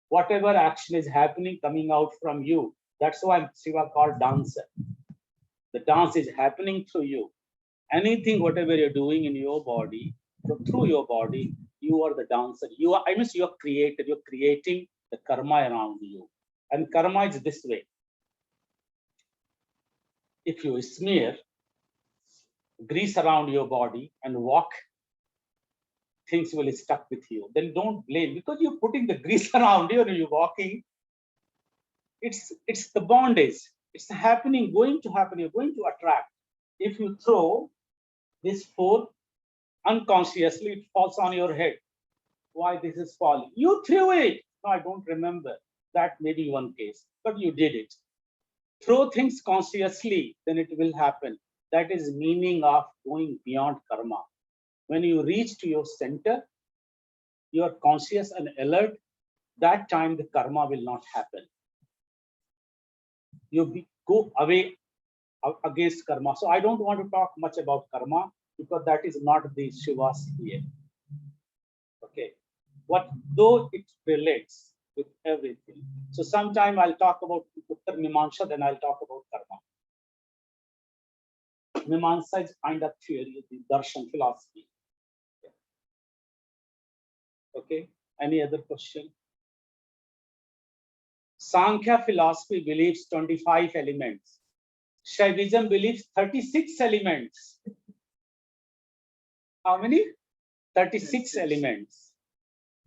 Whatever action is happening, coming out from you. That's why Shiva called dancer. The dance is happening through you. Anything, whatever you're doing in your body, through your body, you are the dancer. You are, you're created. You're creating the karma around you. And karma is this way. If you smear grease around your body and walk, things will stuck with you. Then don't blame because you're putting the grease around you and you're walking. It's the bondage. It's happening, going to happen. You're going to attract. If you throw this fork unconsciously, it falls on your head. Why this is falling? You threw it. No, I don't remember. That may be one case, but you did it. Throw things consciously, then it will happen. That is meaning of going beyond karma. When you reach to your center, you are conscious and alert. That time the karma will not happen. You go away against karma. So I don't want to talk much about karma because that is not the Shivas here. Okay. What though it relates with everything. So sometime I'll talk about Uttar Mimamsa, then I'll talk about karma. Mimamsa is kind of theory, the darshan philosophy. Okay. Any other question? Sankhya philosophy believes 25 elements. Shaivism believes 36 elements. How many? 36 elements.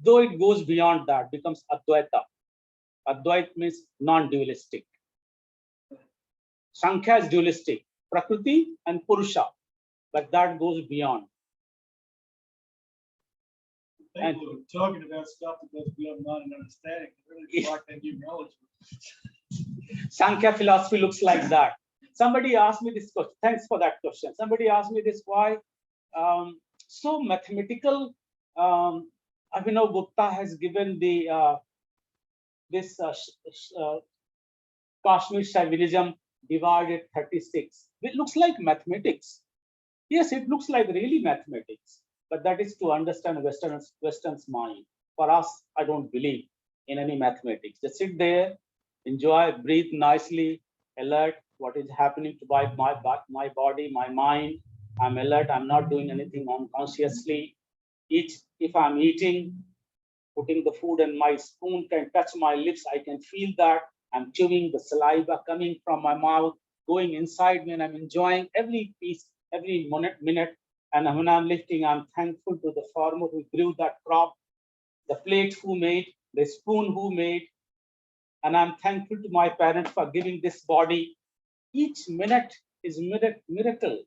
Though it goes beyond that, becomes Advaita. Advaita means non-dualistic. Sankhya is dualistic, Prakriti and Purusha, but that goes beyond. People are talking about stuff that goes beyond mind and understanding. Really like they give knowledge. Sankhya philosophy looks like that. Somebody asked me this question. Thanks for that question. Somebody asked me this, why so mathematical. Abhinav Gupta has given the this Kashmir Shaivism divided 36. It looks like mathematics. Yes, it looks like really mathematics, but that is to understand Western's mind. For us, I don't believe in any mathematics. Just sit there, enjoy, breathe nicely, alert. What is happening to my body, my mind? I'm alert. I'm not doing anything unconsciously. If I'm eating, putting the food and my spoon can touch my lips, I can feel that. I'm chewing the saliva coming from my mouth, going inside me, and I'm enjoying every piece, every minute. And when I'm lifting, I'm thankful to the farmer who grew that crop, the plate who made, the spoon who made, and I'm thankful to my parents for giving this body. Each minute is miracle.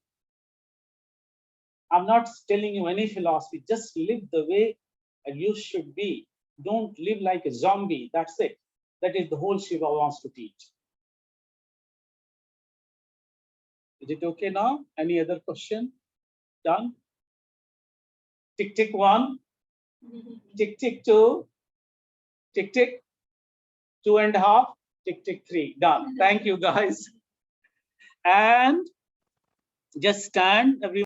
I'm not telling you any philosophy. Just live the way you should be. Don't live like a zombie. That's it. That is the whole Shiva wants to teach. Is it okay now? Any other question? Done? Tick, tick, 1. Tick, tick, 2. Tick, tick, 2.5. Tick, tick, 3. Done. Thank you, guys. And just stand, everyone.